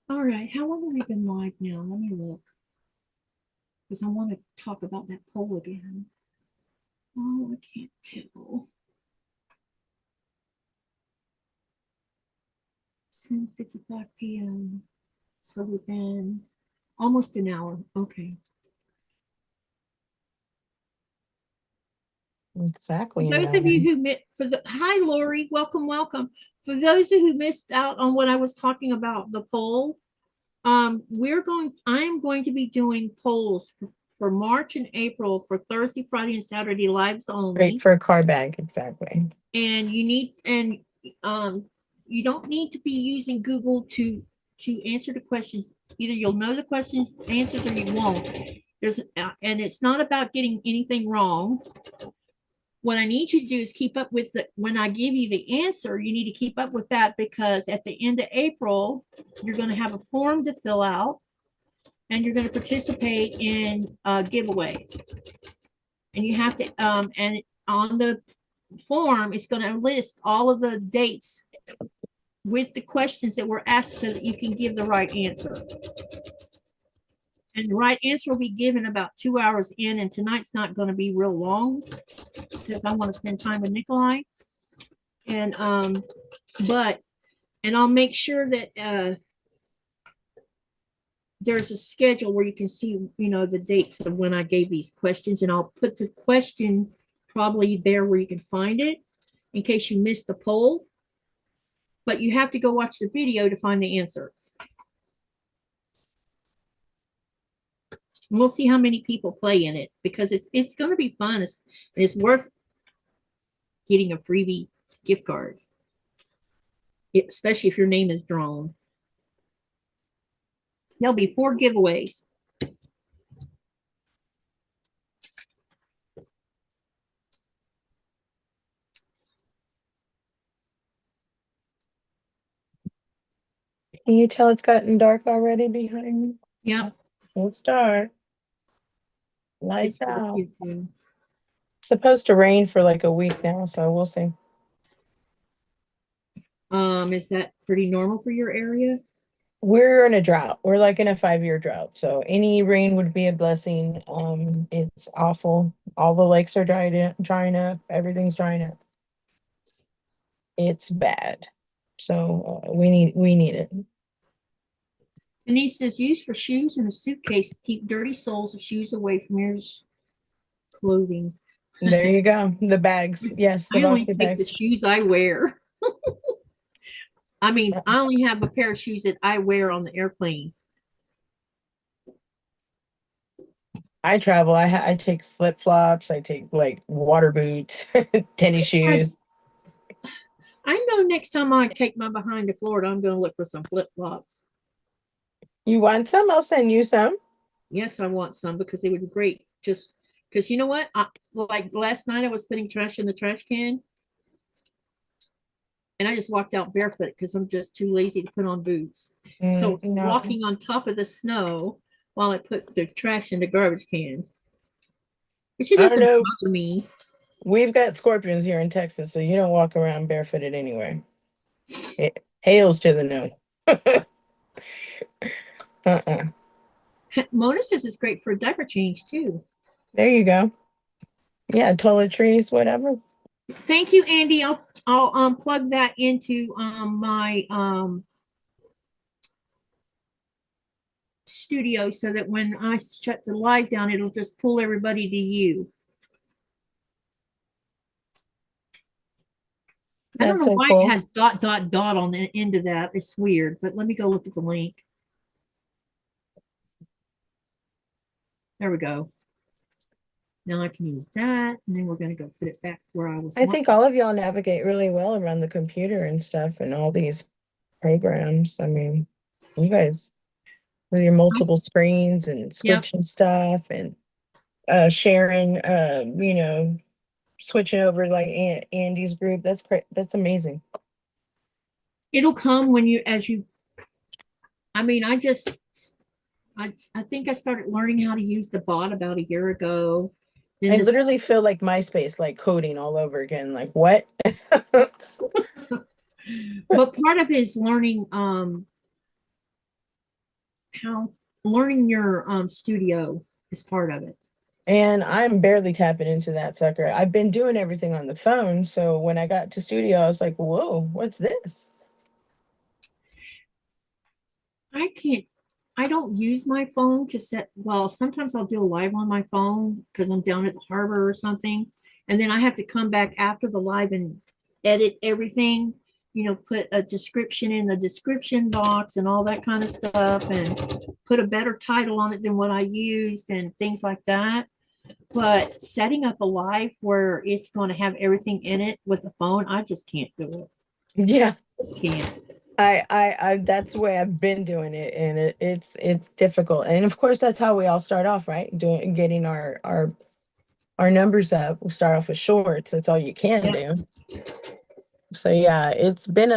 All right. How long have we been live now? Let me look. Because I want to talk about that poll again. Oh, I can't tell. 10:55 p.m. So we've been almost an hour. Okay. Exactly. For those of you who hi Lori, welcome. For those who missed out on what I was talking about, the poll, I am going to be doing polls for March and April for Thursday, Friday, and Saturday lives only. Great for a car bag, exactly. And you don't need to be using Google to answer the questions. Either you'll know the questions answered or you won't. And it's not about getting anything wrong. What I need you to do is keep up with when I give you the answer, you need to keep up with that, because at the end of April, you're going to have a form to fill out and you're going to participate in a giveaway. And you have to, and on the form, it's going to list all of the dates with the questions that were asked so that you can give the right answer. And the right answer will be given about 2 hours in, and tonight's not going to be real long because I want to spend time with Nikolai. And and I'll make sure that there's a schedule where you can see, the dates of when I gave these questions, and I'll put the question probably there where you can find it in case you missed the poll. But you have to go watch the video to find the answer. And we'll see how many people play in it, because it's going to be fun. It's worth getting a freebie gift card, especially if your name is drawn. There'll be 4 giveaways. Can you tell it's gotten dark already behind me? Yep. It's dark. Lights It's out. it's supposed to rain for like a week now, so we'll see. Is that pretty normal for your area? We're in a drought. We're like in a 5-year drought. So any rain would be a blessing. It's awful. All the lakes are drying up. Everything's drying up. It's bad. So we need it. Denise says, use for shoes in a suitcase to keep dirty soles of shoes away from your clothing. There you go. The bags. Yes, the I only boxy take bags. the shoes I wear. I mean, I only have a pair of shoes that I wear on the airplane. I travel. I take flip flops. I take like water boots, tennis shoes. I know next time I take my behind to Florida, I'm going to look for some flip flops. You want some? I'll send you some. Yes, I want some because they would be great. Just because you know what? Like last night, I was putting trash in the trash can, and I just walked out barefoot because I'm just too lazy to put on boots. So No. walking on top of the snow while I put the trash in the garbage can. Which it I don't doesn't know. bother me. We've got scorpions here in Texas, so you don't walk around barefooted anyway. It hails to the no. Mona says it's great for a diaper change too. There you go. Yeah, toiletries, whatever. Thank you, Andy. I'll plug that into my studio so that when I shut the live down, it'll just pull everybody to you. I don't know why it has ... on the end of that. It's weird, but let me go look at the link. There we go. Now I can use that, and then we're going to go put it back where I was. I think all of y'all navigate really well around the computer and stuff and all these programs. I mean, you guys with your multiple screens and switching stuff and sharing, you know, switching over like Andy's group. That's great. That's amazing. It'll come when you, I mean, I think I started learning how to use the bot about a year ago. I literally feel like MySpace, like coding all over again. Like what? But part of it is learning how learning your studio is part of it. And I'm barely tapping into that sucker. I've been doing everything on the phone. So when I got to studio, I was like, whoa, what's this? I don't use my phone to set, well, sometimes I'll do a live on my phone because I'm down at the harbor or something. And then I have to come back after the live and edit everything, you know, put a description in the description box and all that kind of stuff and put a better title on it than what I used and things like that. But setting up a live where it's going to have everything in it with the phone, I just can't do it. Yeah. I just can't. I that's the way I've been doing it, and it's difficult. And of course that's how we all start off, right? Getting our numbers up. We start off with shorts. That's all you can do. So yeah, it's been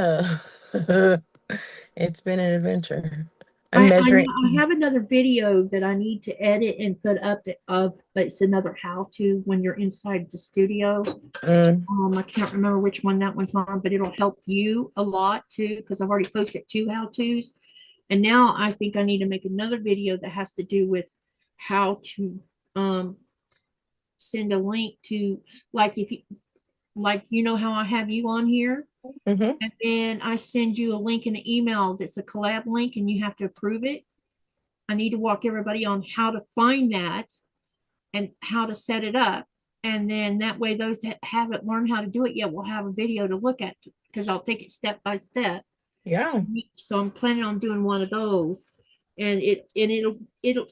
it's been an adventure. I'm measuring. I have another video that I need to edit and put up but it's another how-to when you're inside the studio. I can't remember which one that one's on, but it'll help you a lot too, because I've already posted 2 how-tos. And now I think I need to make another video that has to do with how to send a link to, like, if you, like, you know how I have you on here, and then I send you a link in an email that's a collab link and you have to approve it. I need to walk everybody on how to find that and how to set it up. And then that way those that haven't learned how to do it yet will have a video to look at, because I'll take it step by step. Yeah. So I'm planning on doing one of those. And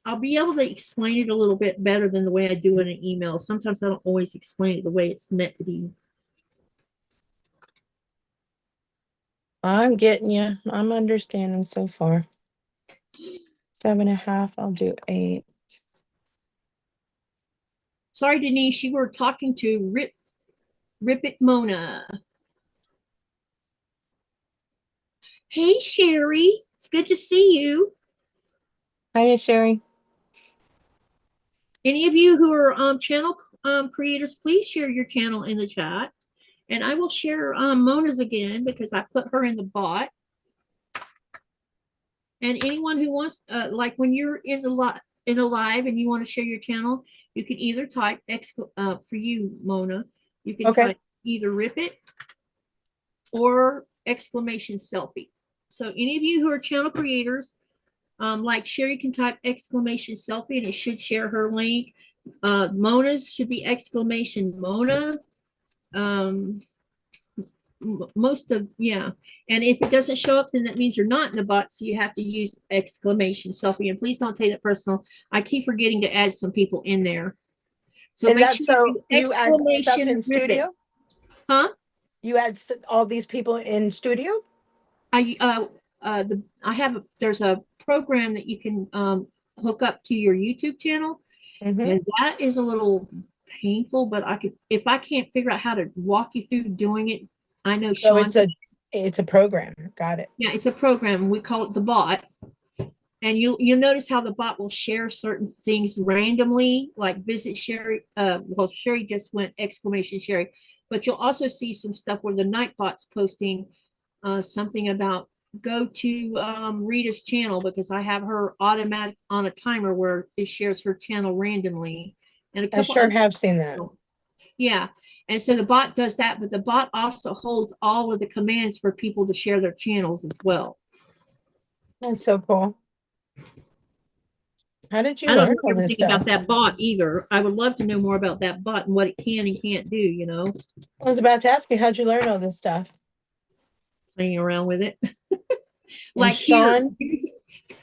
I'll be able to explain it a little bit better than the way I do in an email. Sometimes I don't always explain it the way it's meant to be. I'm getting you. I'm understanding so far. 7.5. I'll do 8. Sorry, Denise, you were talking to Rip It Mona. Hey, Sherry. It's good to see you. Hi, Sherry. Any of you who are channel creators, please share your channel in the chat. And I will share Mona's again because I put her in the bot. And anyone who wants, like when you're in a live and you want to share your channel, you can either type for you, Mona, you can type either rip it or exclamation selfie. So any of you who are channel creators, like Sherry can type exclamation selfie and it should share her link. Mona's should be exclamation Mona. Most of, yeah. And if it doesn't show up, then that means you're not in the bot. So you have to use exclamation selfie. And please don't take that personal. I keep forgetting to add some people in there. So and make that's sure so you add stuff in studio? Huh? You add all these people in studio? There's a program that you can hook up to your YouTube channel. And that is a little painful, but if I can't figure out how to walk you through doing it, I know Sean. So it's a program. Got it. Yeah, it's a program. We call it the bot. And you'll notice how the bot will share certain things randomly, like visit Sherry. Well, Sherry just went exclamation Sherry, but you'll also see some stuff where the Nightbot's posting something about go to Rita's channel, because I have her automatic on a timer where it shares her channel randomly. And a I couple sure have seen that. yeah. And so the bot does that, but the bot also holds all of the commands for people to share their channels as well. That's so cool. How did you I don't learn know all this everything stuff? about that bot either. I would love to know more about that bot and what it can and can't do, you know, I was about to ask you, how'd you learn all this stuff? playing around with it. And Like Sean, here,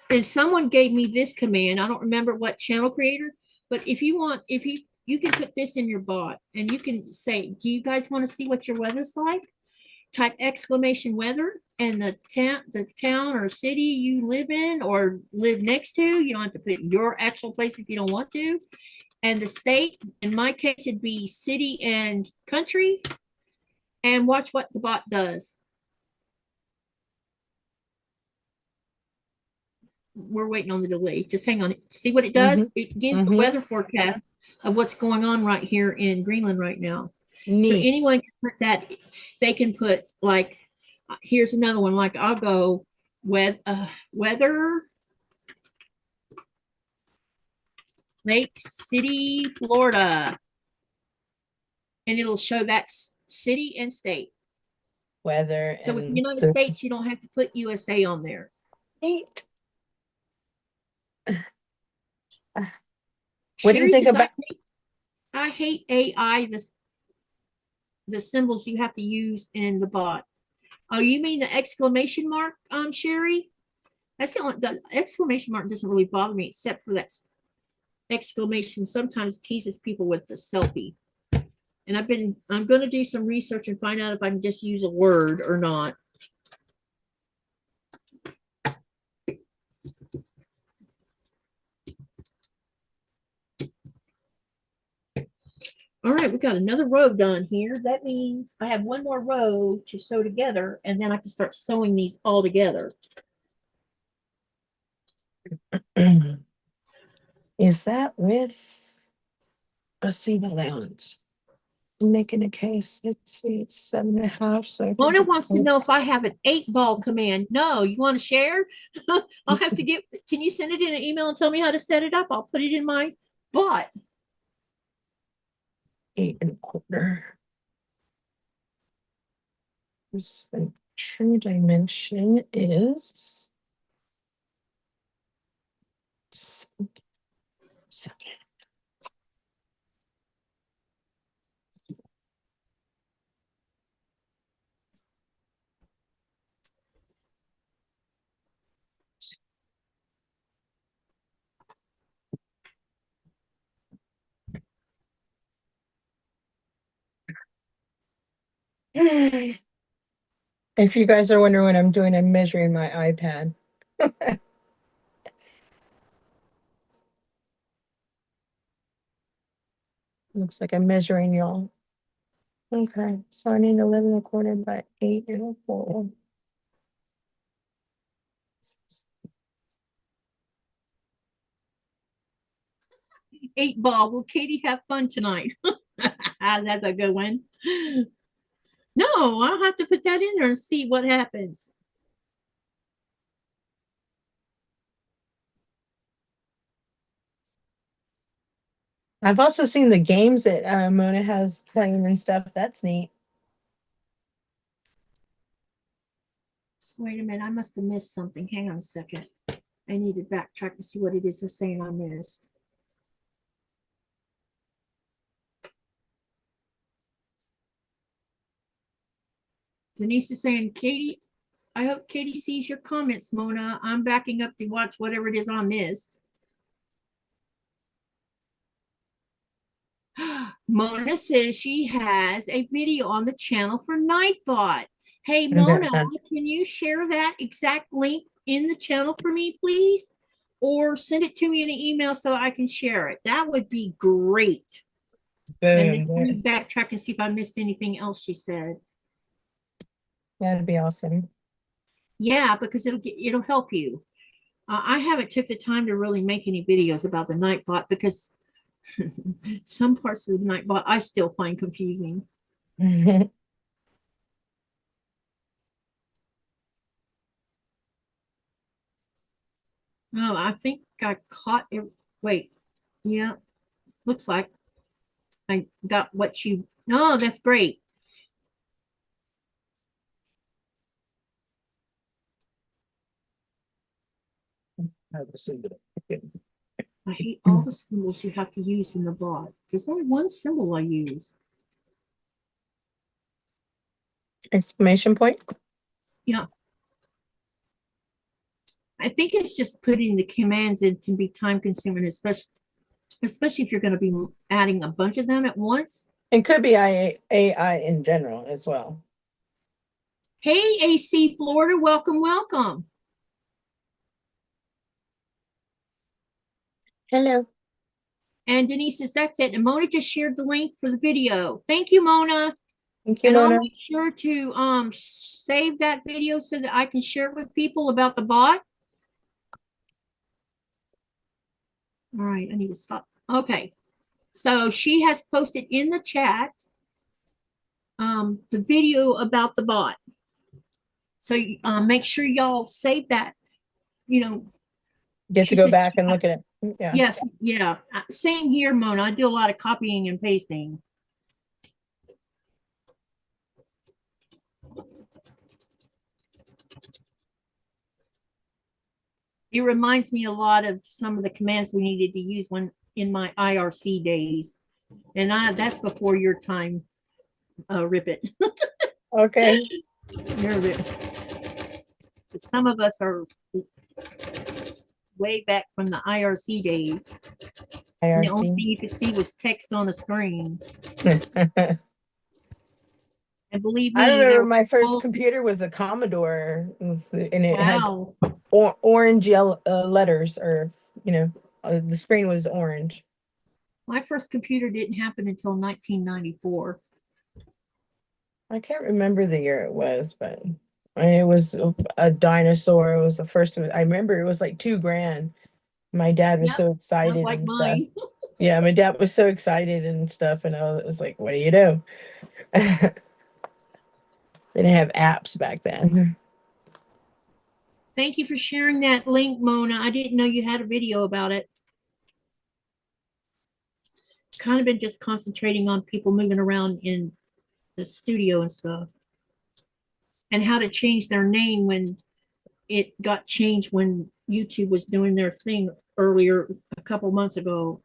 and someone gave me this command. I don't remember what channel creator, but if you want, you can put this in your bot and you can say, do you guys want to see what your weather's like? Type exclamation weather and the town or city you live in or live next to. You don't have to put your actual place if you don't want to. And the state, in my case, it'd be city and country. And watch what the bot does. We're waiting on the delay. Just hang on. See what it does? It gives the weather forecast of what's going on right here in Greenland right now. neat. So anyone can put that. They can put like, here's another one. Like I'll go weather, Lake City, Florida, and it'll show that city and state. Weather. So with and the United this- States, you don't have to put USA on there. Neat. What do you Sherry think says, about? I hate AI. The symbols you have to use in the bot. Oh, you mean the exclamation mark, Sherry? That's the exclamation mark doesn't really bother me, except for that exclamation sometimes teases people with the selfie. And I'm going to do some research and find out if I can just use a word or not. All right, we got another row done here. That means I have one more row to sew together, and then I can start sewing these all together. Is that with a seam allowance? Making a case. It's 7.5. So Mona wants to know if I have an 8-ball command. No, you want to share? I'll have to get, can you send it in an email and tell me how to set it up? I'll put it in my bot. 8.25. The true dimension is 7. If you guys are wondering what I'm doing, I'm measuring my iPad. Looks like I'm measuring y'all. Okay, so I need 11.25 by 8.25. 8-ball. Will Katie have fun tonight? That's a good one. No, I'll have to put that in there and see what happens. I've also seen the games that Mona has playing and stuff. That's neat. So wait a minute, I must have missed something. Hang on a second. I need to backtrack to see what it is they're saying I missed. Denise is saying, Katie, I hope Katie sees your comments, Mona. I'm backing up to watch whatever it is I missed. Mona says she has a video on the channel for Nightbot. Hey, Mona, can you share that exact link in the channel for me, please? Or send it to me in an email so I can share it. That would be great. And then let me backtrack and see if I missed anything else she said. That'd be awesome. Yeah, because it'll help you. I haven't took the time to really make any videos about the Nightbot because some parts of the Nightbot I still find confusing. Oh, I think I caught it. Wait, yeah, looks like I got what you. Oh, that's great. I hate all the symbols you have to use in the bot. There's only one symbol I use. Exclamation point. Yeah. I think it's just putting the commands in can be time consuming, especially if you're going to be adding a bunch of them at once. It could be AI in general as well. Hey, AC Florida, welcome, welcome. Hello. And Denise says, that's it. And Mona just shared the link for the video. Thank you, Mona. Thank you, And Mona. I'll make sure to save that video so that I can share it with people about the bot. All right, I need to stop. Okay, so she has posted in the chat the video about the bot. So make sure y'all save that. You know, Get to go back and look at it. Yeah. Yes, yeah. Same here, Mona. I do a lot of copying and pasting. It reminds me a lot of some of the commands we needed to use when in my IRC days. And that's before your time, Rip It. Okay. Some of us are way back from the IRC days. And the only thing you could see was text on the screen. And believe me, I remember my first computer was a Commodore, and it had orange yellow letters, or the screen was orange. My first computer didn't happen until 1994. I can't remember the year it was, but it was a dinosaur. It was the first. I remember it was like $2,000. My dad was so excited like and mine. stuff. Yeah, my dad was so excited and stuff, and I was like, "What do you do?" They didn't have apps back then. Thank you for sharing that link, Mona. I didn't know you had a video about it. Kind of been just concentrating on people moving around in the studio and stuff. And how to change their name when it got changed when YouTube was doing their thing earlier a couple months ago.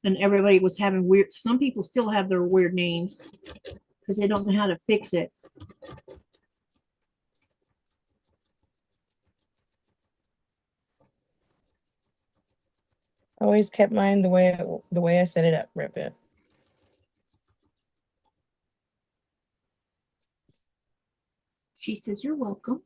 And everybody was having weird, some people still have their weird names because they don't know how to fix it. Always kept mine the way I set it up, Rip It. She says, you're welcome.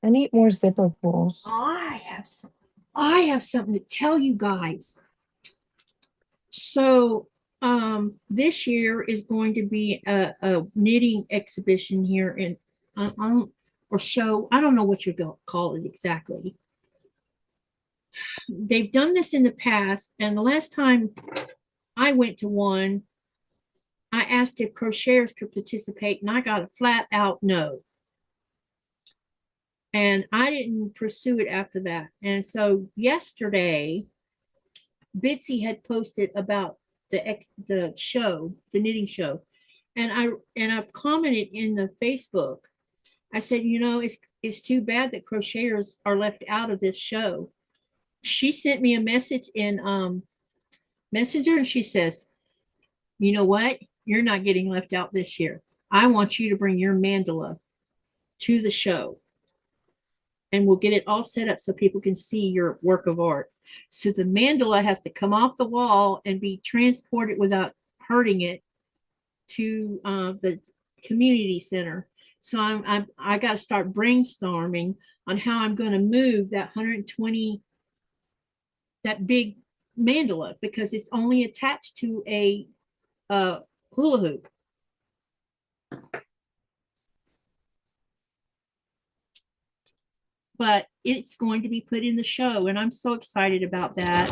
I need more zipper pulls. I have something to tell you guys. So this year is going to be a knitting exhibition here in or show. I don't know what you're going to call it exactly. They've done this in the past, and the last time I went to one, I asked if crocheters could participate, and I got a flat out no. And I didn't pursue it after that. And so yesterday, Bitsy had posted about the show, the knitting show, and I commented in the Facebook. I said, it's too bad that crocheters are left out of this show. She sent me a message in Messenger, and she says, you know what? You're not getting left out this year. I want you to bring your mandala to the show, and we'll get it all set up so people can see your work of art. So the mandala has to come off the wall and be transported without hurting it to the community center. So I got to start brainstorming on how I'm going to move that 120, that big mandala, because it's only attached to a hula hoop. But it's going to be put in the show, and I'm so excited about that.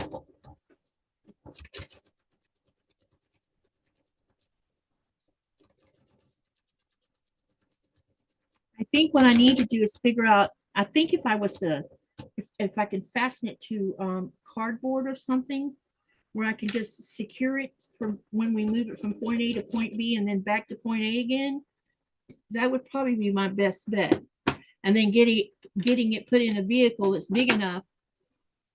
I think what I need to do is figure out, I think if I was to, if I can fasten it to cardboard or something, where I can just secure it from when we move it from point A to point B and then back to point A again, that would probably be my best bet. And then getting it put in a vehicle that's big enough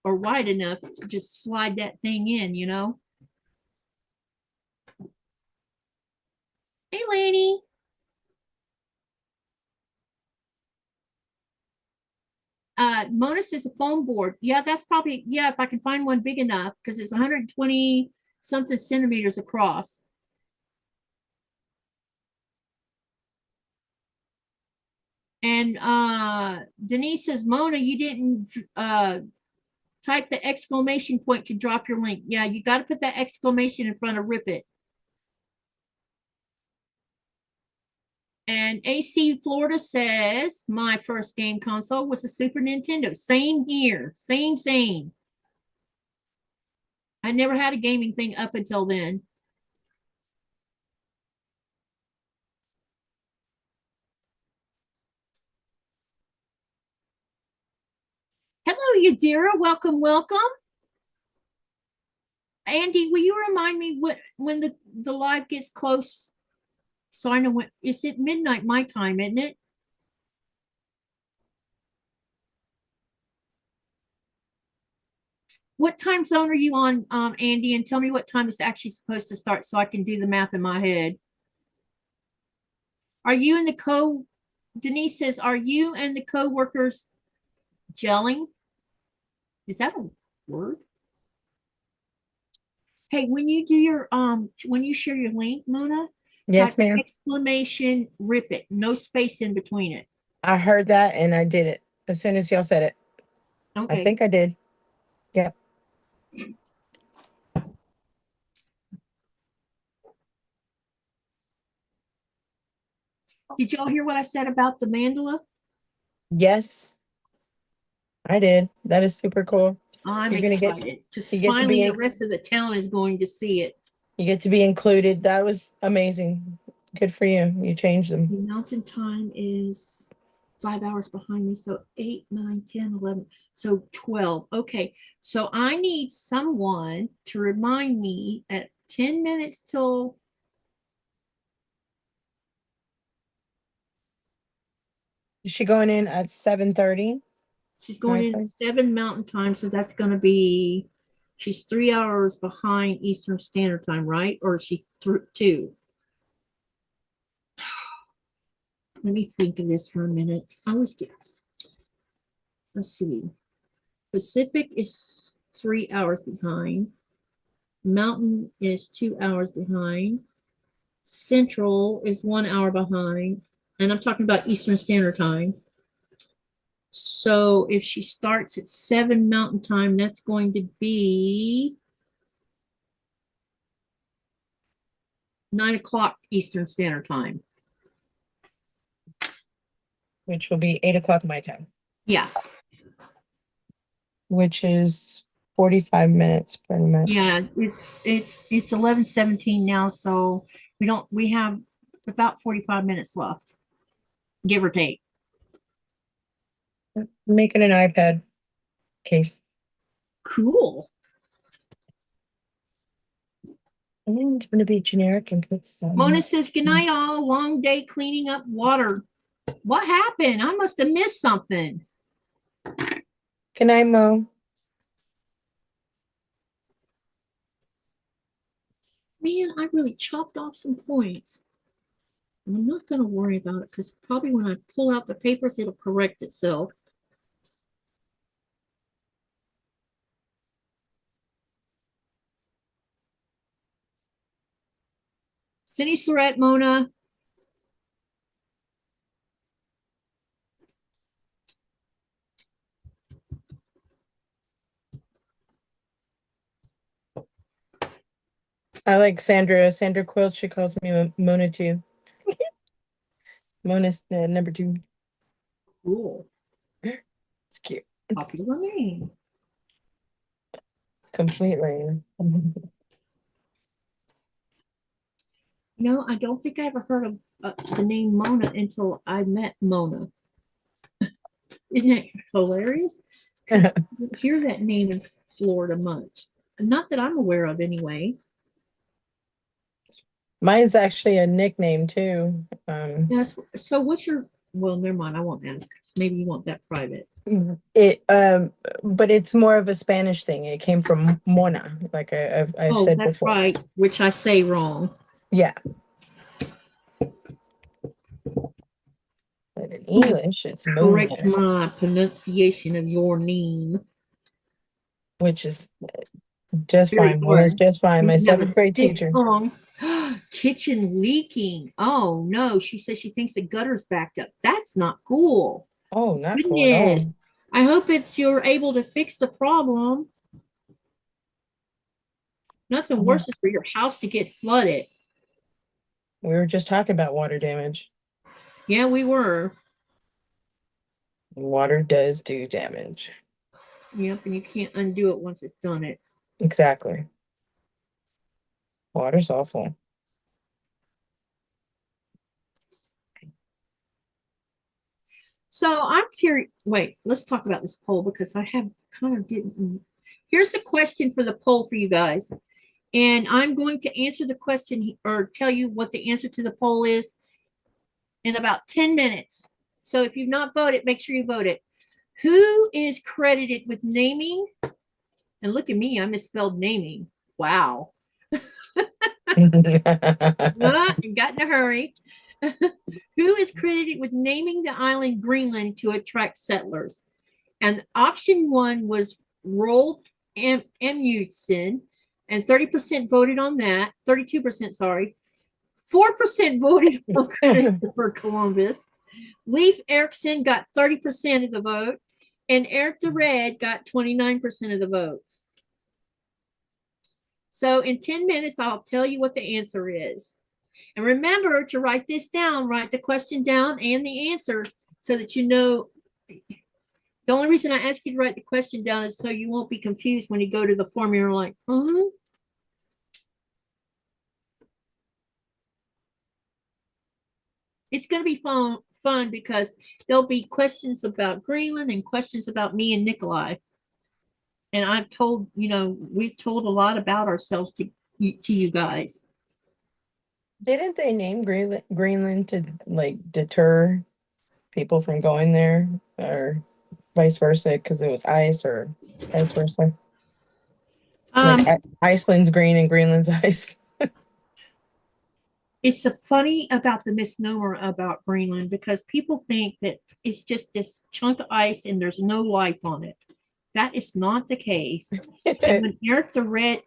or wide enough to just slide that thing in, you know? Hey, Laney. Mona says a foam board. Yeah, that's probably, yeah, if I can find one big enough, because it's 120 something centimeters across. And Denise says, Mona, you didn't type the exclamation point to drop your link. Yeah, you got to put that exclamation in front of Rip It. And AC Florida says, my first game console was a Super Nintendo. Same here. Same. I never had a gaming thing up until then. Hello, Yadira. Welcome. Andy, will you remind me when the live gets close? So I know when, it's at midnight my time, isn't it? What time zone are you on, Andy? And tell me what time it's actually supposed to start so I can do the math in my head. Are you and Denise says, are you and the co-workers gelling? Is that a word? Hey, when you do your, when you share your link, Mona, Yes, ma'am. Exclamation, Rip It, no space in between it. I heard that and I did it as soon as y'all said it. Okay. I think I did. Yep. Did y'all hear what I said about the mandala? Yes, I did. That is super cool. I'm You're gonna get, excited because you get to finally be, the rest of the town is going to see it. you get to be included. That was amazing. Good for you. You changed them. The mountain time is 5 hours behind me. So 8, 9, 10, 11. So 12. Okay. So I need someone to remind me at 10 minutes till Is she going in at 7:30? she's going in 7 mountain time. So that's going to be, she's 3 hours behind Eastern Standard Time, right? Or is she through 2? Let me think of this for a minute. I always get, let's see. Pacific is 3 hours behind. Mountain is 2 hours behind. Central is 1 hour behind. And I'm talking about Eastern Standard Time. So if she starts at 7 Mountain Time, that's going to be 9 o'clock Eastern Standard Time. Which will be 8 o'clock my time. Yeah. Which is 45 minutes pretty much. Yeah, it's 11:17 now, so we have about 45 minutes left, give or take. Making an iPad case. Cool. And it's going to be generic and put some. Mona says, good night all, long day cleaning up water. What happened? I must have missed something. Good night, Mo. Man, I really chopped off some points. I'm not going to worry about it because probably when I pull out the papers, it'll correct itself. Cindy Surratt, Mona. I like Sandra. Sandra Quilt. She calls me Mona too. Mona's number 2. Cool. It's cute. Popular name. Completely. No, I don't think I ever heard of the name Mona until I met Mona. Isn't that hilarious? Because you hear that name in Florida much. Not that I'm aware of anyway. Mine's actually a nickname too. Yes. So what's your, well, never mind. I won't ask. Maybe you want that private. But it's more of a Spanish thing. It came from Mona, like I've said that's before. right, which I say wrong. Yeah. But in English, it's Mona, Correct my pronunciation of your name. which is just Very fine. Mona's hard. just fine. My You have a 7th grade stiff teacher. tongue. Kitchen leaking. Oh no, she says she thinks the gutter's backed up. That's not cool. Oh, not cool at all. Goodness. I hope that you're able to fix the problem. Nothing worse is for your house to get flooded. We were just talking about water damage. Yeah, we were. Water does do damage. Yep, and you can't undo it once it's done it. Exactly. Water's awful. So I'm curious. Wait, let's talk about this poll because I have kind of didn't. Here's the question for the poll for you guys. And I'm going to answer the question or tell you what the answer to the poll is in about 10 minutes. So if you've not voted, make sure you vote it. Who is credited with naming? And look at me, I misspelled naming. Wow. Got in a hurry. Who is credited with naming the island Greenland to attract settlers? And option 1 was Roald Amundsen, and 30% voted on that. 32%, sorry. 4% voted on Christopher Columbus. Leif Erikson got 30% of the vote, and Eric the Red got 29% of the vote. So in 10 minutes, I'll tell you what the answer is. And remember to write this down, write the question down and the answer so that you know. The only reason I ask you to write the question down is so you won't be confused when you go to the form. You're like, It's going to be fun because there'll be questions about Greenland and questions about me and Nikolai. And I've told, we've told a lot about ourselves to you guys. Didn't they name Greenland to like deter people from going there, or vice versa, because it was ice, or vice versa? Like Iceland's green and Greenland's ice. It's so funny about the misnomer about Greenland because people think that it's just this chunk of ice and there's no life on it. That is not the case. And when Eric the Red.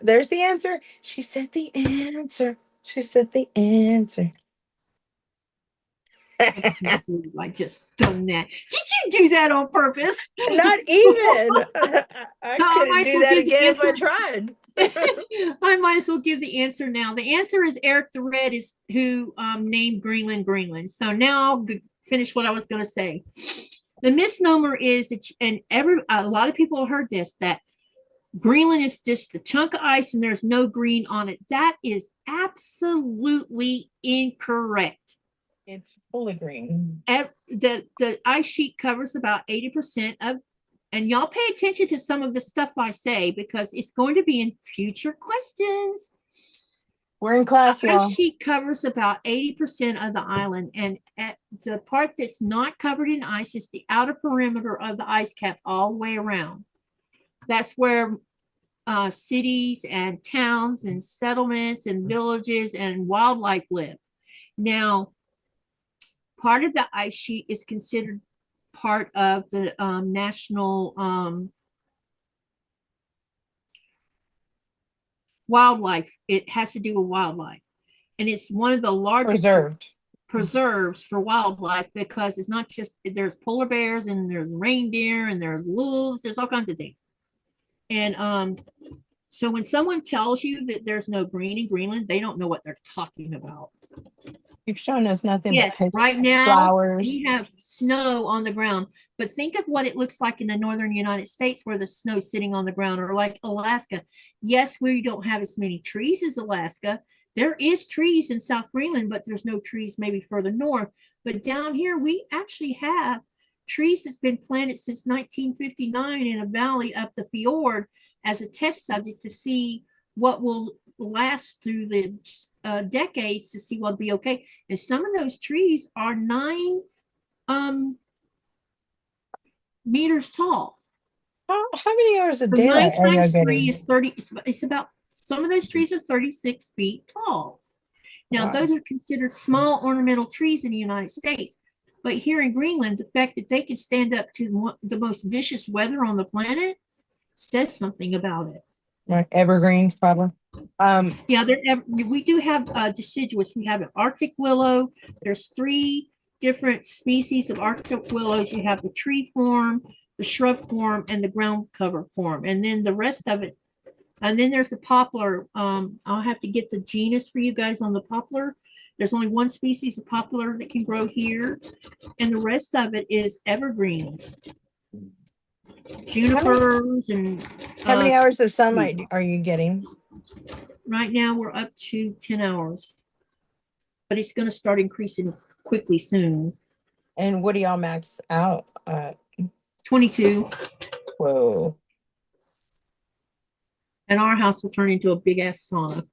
There's the answer. She said the answer. She said the answer. I just done that. Did you do that on purpose? Not even. I couldn't do that again if I tried. I might as well give the answer now. The answer is Eric the Red is who named Greenland. So now I'll finish what I was going to say. The misnomer is that, and a lot of people have heard this, that Greenland is just a chunk of ice and there's no green on it. That is absolutely incorrect. It's fully green. The ice sheet covers about 80% of, and y'all pay attention to some of the stuff I say because it's going to be in future questions. We're in class, y'all. The ice sheet covers about 80% of the island, and at the part that's not covered in ice is the outer perimeter of the ice cap all the way around. That's where cities and towns and settlements and villages and wildlife live. Now, part of the ice sheet is considered part of the national wildlife. It has to do with wildlife. And it's one of the largest preserves for wildlife because it's not just, there's polar bears and there's reindeer and there's wolves, there's all kinds of things. And So when someone tells you that there's no green in Greenland, they don't know what they're talking about. You've shown us nothing Yes, but right now flowers. we have snow on the ground, but think of what it looks like in the northern United States where the snow's sitting on the ground, or like Alaska. Yes, we don't have as many trees as Alaska. There is trees in South Greenland, but there's no trees maybe further north. But down here, we actually have trees that's been planted since 1959 in a valley up the fjord as a test subject to see what will last through the decades, to see what'll be okay. And some of those trees are 9 meters tall. How many hours a So day 9 are y'all times 3 getting? is 30. It's about, some of those trees are 36 feet tall. Now, Wow. those are considered small ornamental trees in the United States. But here in Greenland, the fact that they can stand up to the most vicious weather on the planet says something about it. Like evergreens, probably. Yeah, we do have deciduous. We have an Arctic willow. There's 3 different species of Arctic willows. You have the tree form, the shrub form, and the ground cover form. And then the rest of it, and then there's the poplar. I'll have to get the genus for you guys on the poplar. There's only 1 species of poplar that can grow here. And the rest of it is evergreens. Junipers and how many hours of sunlight are you getting? right now we're up to 10 hours, but it's going to start increasing quickly soon. And what do y'all max out? 22. Whoa. And our house will turn into a big ass sauna.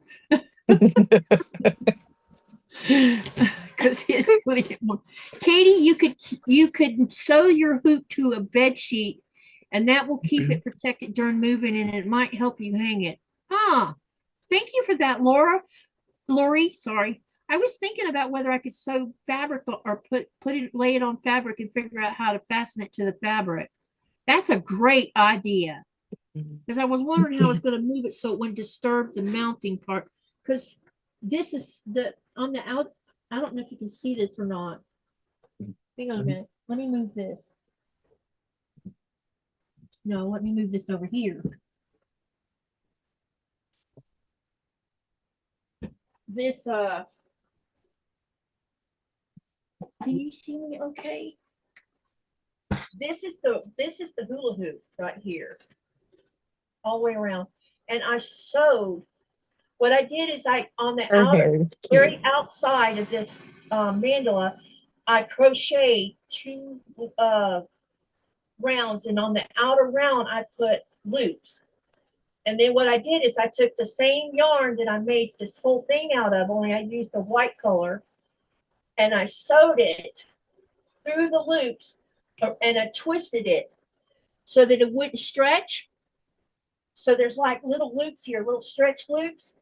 Because it's putting it more. Katy, you could sew your hoop to a bed sheet, and that will keep it protected during moving, and it might help you hang it. Thank you for that, Lori, sorry. I was thinking about whether I could sew fabric or lay it on fabric and figure out how to fasten it to the fabric. That's a great idea. Because I was wondering how I was going to move it so it wouldn't disturb the mounting part. Because this is on the out. I don't know if you can see this or not. Hang on a minute. Let me move this. No, let me move this over here. This can you see me okay? This is the hula hoop right here. All the way around. And I sewed. What I did is on the very outside of this mandala, I crocheted 2 rounds, and on the outer round I put loops. And then what I did is I took the same yarn that I made this whole thing out of, only I used the white color, and I sewed it through the loops, and I twisted it so that it wouldn't stretch. So there's like little loops here, little stretch loops.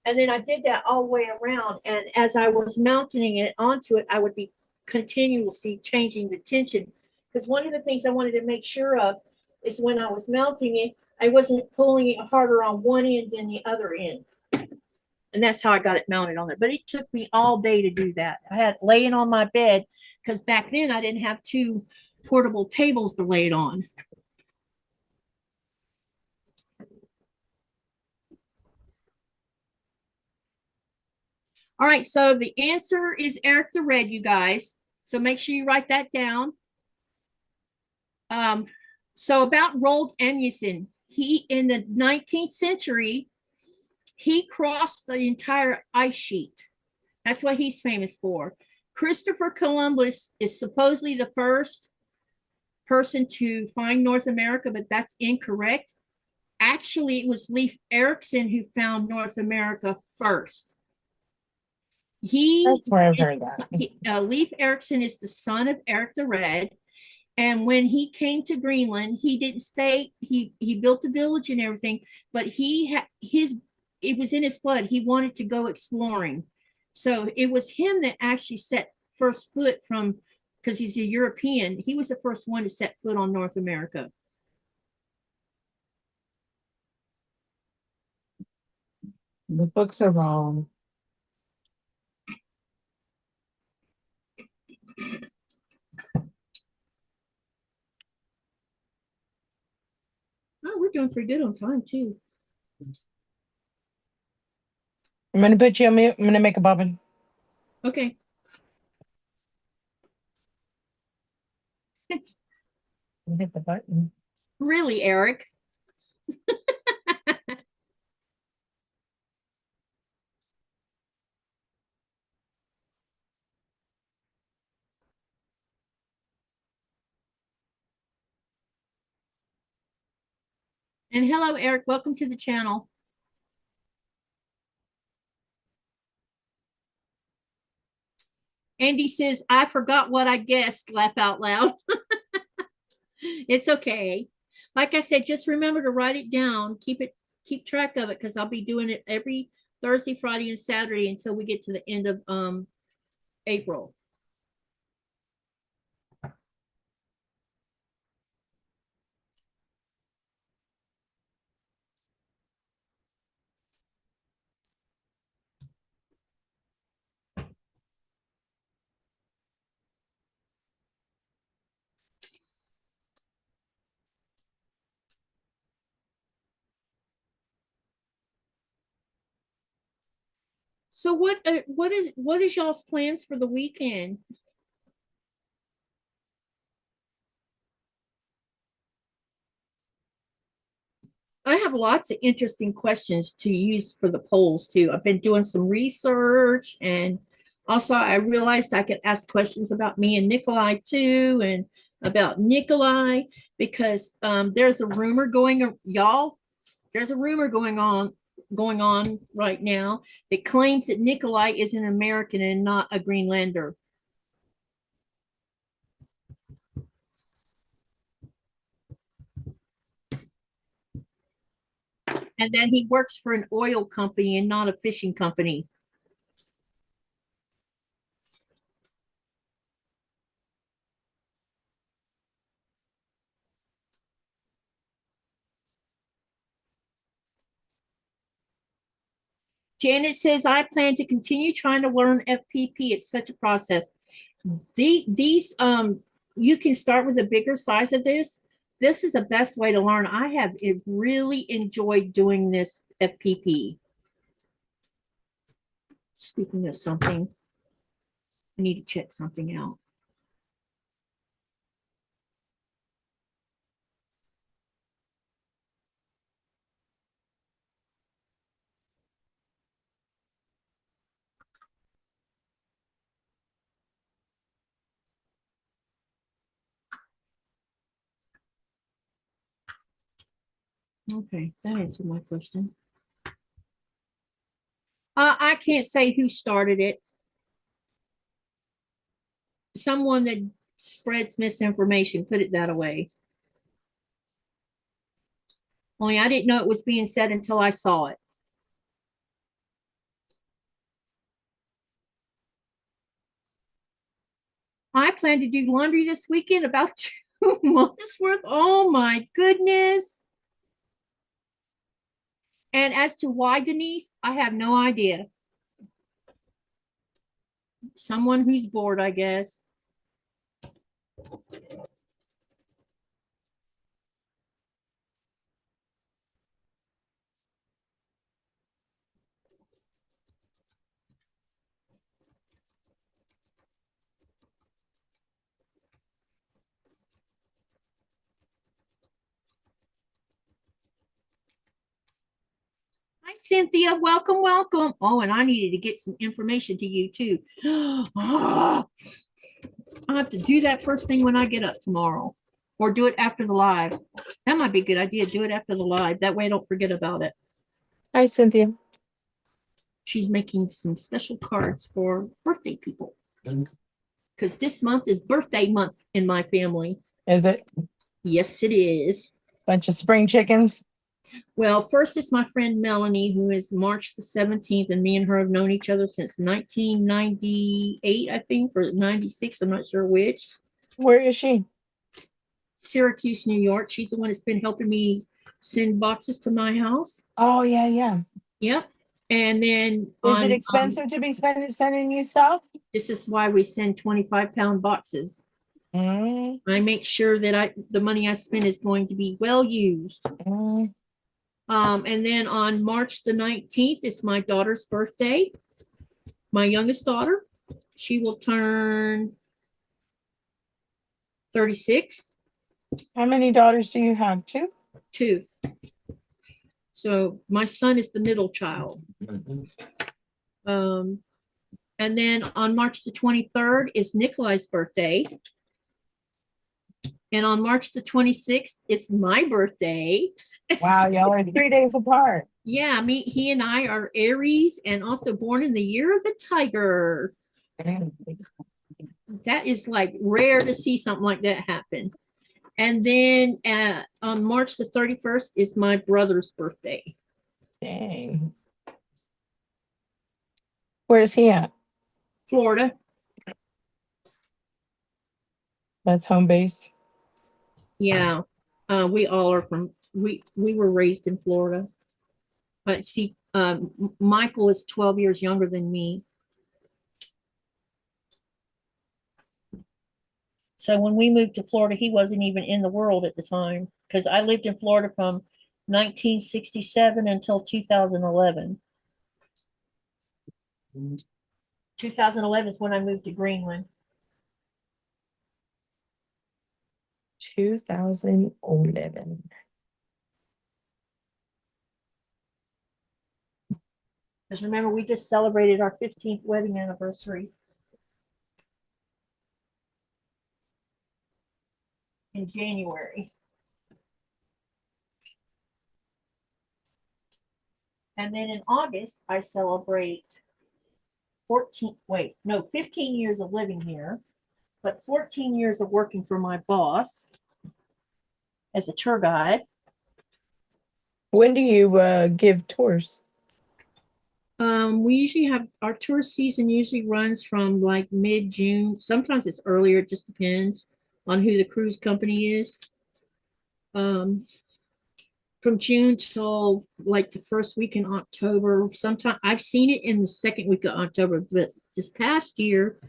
And then I did that all the way around. And as I was mounting it onto it, I would be continuously changing the tension. Because one of the things I wanted to make sure of is when I was mounting it, I wasn't pulling it harder on one end than the other end. And that's how I got it mounted on there. But it took me all day to do that. I had it laying on my bed because back then I didn't have 2 portable tables to lay it on. All right, so the answer is Eric the Red, you guys. So make sure you write that down. So about Roald Amundsen, he in the 19th century, he crossed the entire ice sheet. That's what he's famous for. Christopher Columbus is supposedly the first person to find North America, but that's incorrect. Actually, it was Leif Erikson who found North America first. That's where I've heard that. Leif Erikson is the son of Eric the Red. And when he came to Greenland, he didn't stay. He built a village and everything, but it was in his blood. He wanted to go exploring. So it was him that actually set first foot because he's a European. He was the first one to set foot on North America. The books are wrong. Oh, we're doing pretty good on time too. I'm gonna put you on mute. I'm gonna make a bobbin. Okay. Hit the button. Really, Eric? And hello, Eric. Welcome to the channel. Andy says, I forgot what I guessed. Laugh out loud. It's okay. Like I said, just remember to write it down. Keep track of it, because I'll be doing it every Thursday, Friday, and Saturday until we get to the end of April. So what is y'all's plans for the weekend? I have lots of interesting questions to use for the polls too. I've been doing some research, and also I realized I could ask questions about me and Nikolai too, and about Nikolai, because there's a rumor there's a rumor going on right now that claims that Nikolai is an American and not a Greenlander. And then he works for an oil company and not a fishing company. Janet says, I plan to continue trying to learn FPP. It's such a process. These you can start with a bigger size of this. This is the best way to learn. I have really enjoyed doing this FPP. Speaking of something, I need to check something out. Okay, that answered my question. I can't say who started it. Someone that spreads misinformation, put it that way. Only I didn't know it was being said until I saw it. I plan to do laundry this weekend, about 2 months worth. Oh my goodness. And as to why, Denise, I have no idea. Someone who's bored, I guess. Hi, Cynthia. Welcome, welcome. Oh, and I needed to get some information to you too. I'll have to do that first thing when I get up tomorrow, or do it after the live. That might be a good idea. Do it after the live. That way I don't forget about it. Hi, Cynthia. She's making some special cards for birthday people, because this month is birthday month in my family. Is it? Yes, it is. Bunch of spring chickens. Well, first is my friend Melanie, who is March the 17th, and me and her have known each other since 1998, I think, or 96. I'm not sure which. Where is she? Syracuse, New York. She's the one that's been helping me send boxes to my house. Oh, yeah, yeah. Yep. And then is it expensive to be sending you stuff? This is why we send 25-pound boxes. I make sure that the money I spend is going to be well used. And then on March the 19th is my daughter's birthday. My youngest daughter. She will turn 36. How many daughters do you have? Two? Two. So my son is the middle child. And then on March the 23rd is Nikolai's birthday. And on March the 26th, it's my birthday. Wow, y'all are 3 days apart. Yeah, he and I are Aries and also born in the year of the tiger. That is like rare to see something like that happen. And then on March the 31st is my brother's birthday. Dang. Where's he at? Florida. That's home base. Yeah. We all are from, we were raised in Florida. But see, Michael is 12 years younger than me. So when we moved to Florida, he wasn't even in the world at the time because I lived in Florida from 1967 until 2011. 2011 is when I moved to Greenland. 2011. Because remember, we just celebrated our 15th wedding anniversary in January. And then in August, I celebrate 15 years of living here, but 14 years of working for my boss as a tour guide. When do you give tours? We usually have our tour season usually runs from like mid-June. Sometimes it's earlier, it just depends on who the cruise company is. From June till like the first week in October. Sometimes I've seen it in the second week of October, but this past year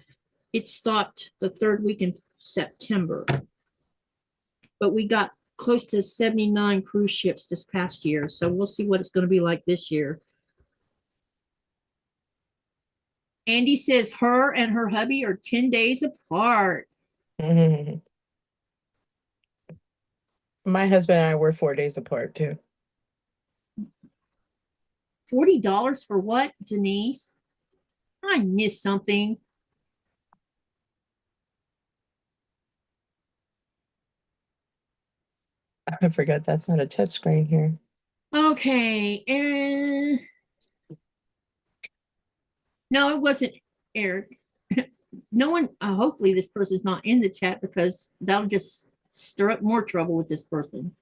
it stopped the third week in September. But we got close to 79 cruise ships this past year, so we'll see what it's going to be like this year. Andy says her and her hubby are 10 days apart. Mm-hmm. My husband and I were 4 days apart too. $40 for what, Denise? I missed something. I forgot that's not a touch screen here. Okay, and no, it wasn't Eric. No one, hopefully this person's not in the chat because that'll just stir up more trouble with this person.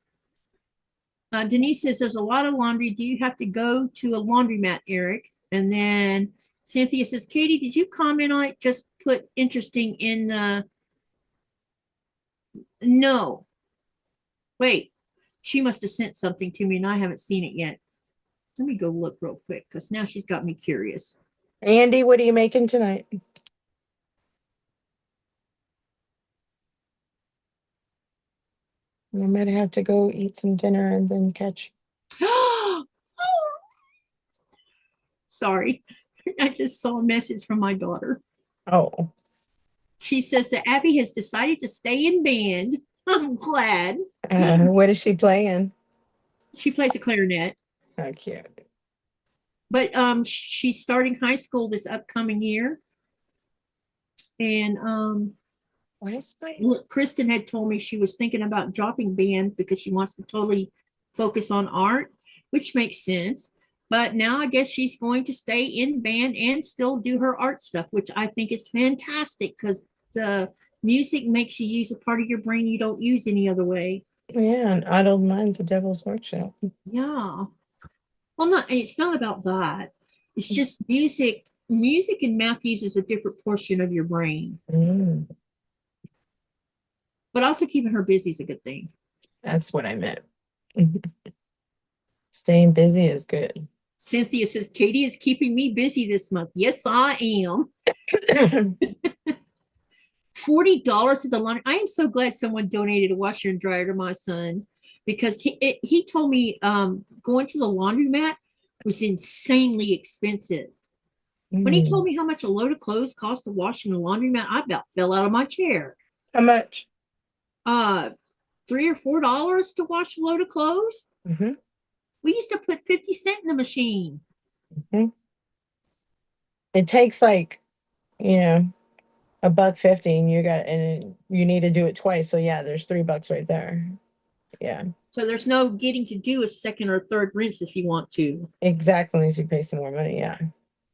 Denise says there's a lot of laundry. Do you have to go to a laundromat, Eric? And then Cynthia says, Katie, did you comment on it? Just put interesting in the... No. Wait, she must have sent something to me and I haven't seen it yet. Let me go look real quick because now she's got me curious. Andy, what are you making tonight? I might have to go eat some dinner and then catch. Sorry, I just saw a message from my daughter. Oh. She says that Abby has decided to stay in band. I'm glad. What is she playing? She plays the clarinet. Oh, cute. But she's starting high school this upcoming year. And Kristen had told me she was thinking about dropping band because she wants to totally focus on art, which makes sense. But now I guess she's going to stay in band and still do her art stuff, which I think is fantastic because the music makes you use a part of your brain you don't use any other way. Yeah, and idle mind's a devil's workshop. Yeah. Well, it's not about that. It's just music. Music and math uses a different portion of your brain. Mm. But also keeping her busy is a good thing. That's what I meant. Staying busy is good. Cynthia says, Katie is keeping me busy this month. Yes, I am. $40 at the laundry. I am so glad someone donated a washer and dryer to my son. because he told me going to the laundromat was insanely expensive. When he told me how much a load of clothes cost to wash in the laundromat, I about fell out of my chair. How much? $3 or $4 to wash a load of clothes. Mm-hmm. We used to put 50 cents in the machine. Mm-hmm. It takes like, you know, $1.50, and you need to do it twice. So yeah, there's $3 right there. Yeah. So there's no getting to do a second or third rinse if you want to. Exactly. Unless you pay some more money. Yeah.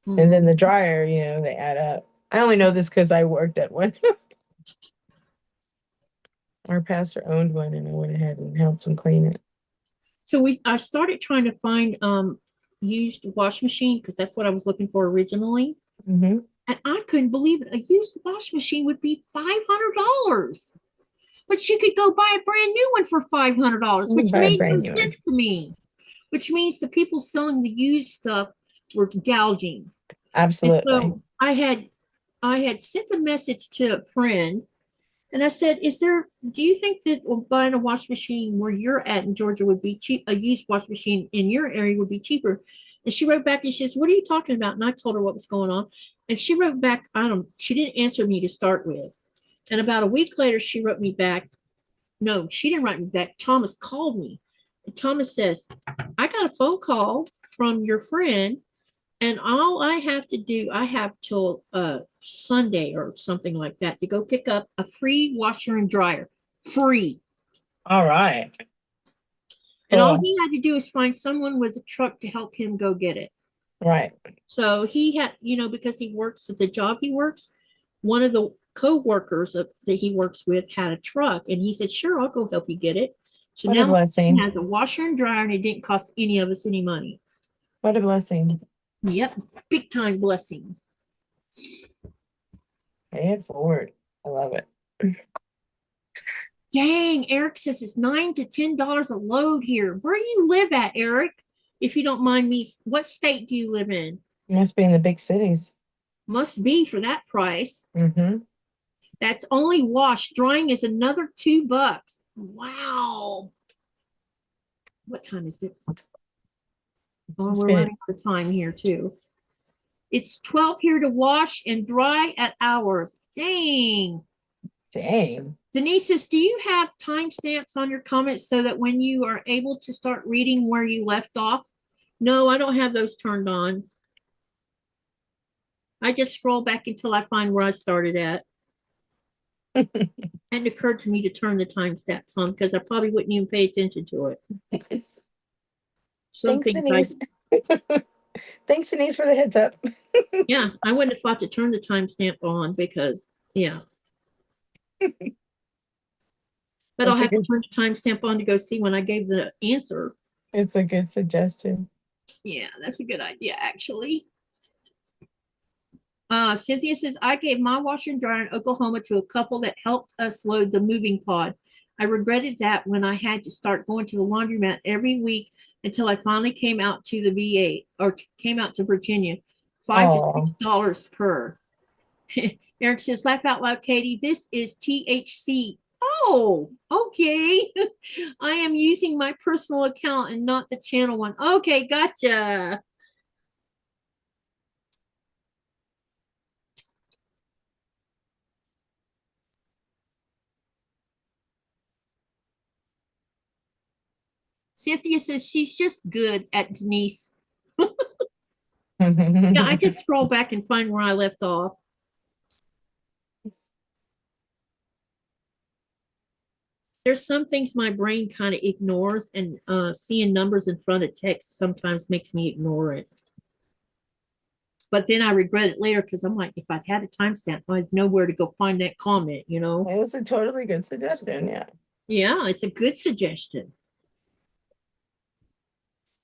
And then the dryer, you know, they add up. I only know this because I worked at one. Our pastor owned one, and I went ahead and helped him clean it. So I started trying to find used wash machine because that's what I was looking for originally. Mm-hmm. And I couldn't believe it. A used wash machine would be $500. But you could go buy a brand new one for $500, which made no sense to me. Which means the people selling the used stuff were gouging. Absolutely. And so I had sent a message to a friend, and I said, do you think that buying a wash machine where you're at in Georgia would be cheap? A used wash machine in your area would be cheaper? And she wrote back and she says, what are you talking about? And I told her what was going on. And she wrote back, she didn't answer me to start with. And about a week later, she wrote me back. No, she didn't write me back. Thomas called me. And Thomas says, I got a phone call from your friend, and all I have to do, I have till Sunday or something like that to go pick up a free washer and dryer. Free. All right. And all he had to do is find someone with a truck to help him go get it. Right. So he had, because he works at the job he works, one of the co-workers that he works with had a truck, and he said, sure, I'll go help you get it. So what now he has a washer and dryer, and it didn't cost any of us any money. What a blessing. Yep, big time blessing. Pay it forward. I love it. Dang, Eric says it's $9 to $10 a load here. Where do you live at, Eric? If you don't mind me, what state do you live in? It must be in the big cities. Must be for that price. Mm-hmm. That's only wash. Drying is another $2. Wow. What time is it? Oh, we're running out of time here too. It's 12 here to wash and dry at hours. Dang. Dang. Denise says, do you have timestamps on your comments so that when you are able to start reading where you left off? No, I don't have those turned on. I just scroll back until I find where I started at. And it occurred to me to turn the timestamps on because I probably wouldn't even pay attention to it. Thanks, Denise. Thanks, Denise, for the heads up. Yeah, I wouldn't have thought to turn the timestamp on because, yeah. But I'll have to turn the timestamp on to go see when I gave the answer. It's a good suggestion. Yeah, that's a good idea, actually. Cynthia says, I gave my washer and dryer in Oklahoma to a couple that helped us load the moving pod. I regretted that when I had to start going to the laundromat every week until I finally came out to the VA or came out to Virginia. $5 to $6 per. Eric says, laugh out loud, Katie. This is THC. Oh, okay. I am using my personal account and not the channel one. Okay, gotcha. Cynthia says she's just good at Denise. Yeah, I just scroll back and find where I left off. There's some things my brain kind of ignores, and seeing numbers in front of text sometimes makes me ignore it. But then I regret it later because I'm like, if I'd had a timestamp, I'd know where to go find that comment, It was a totally good suggestion, yeah. Yeah, it's a good suggestion.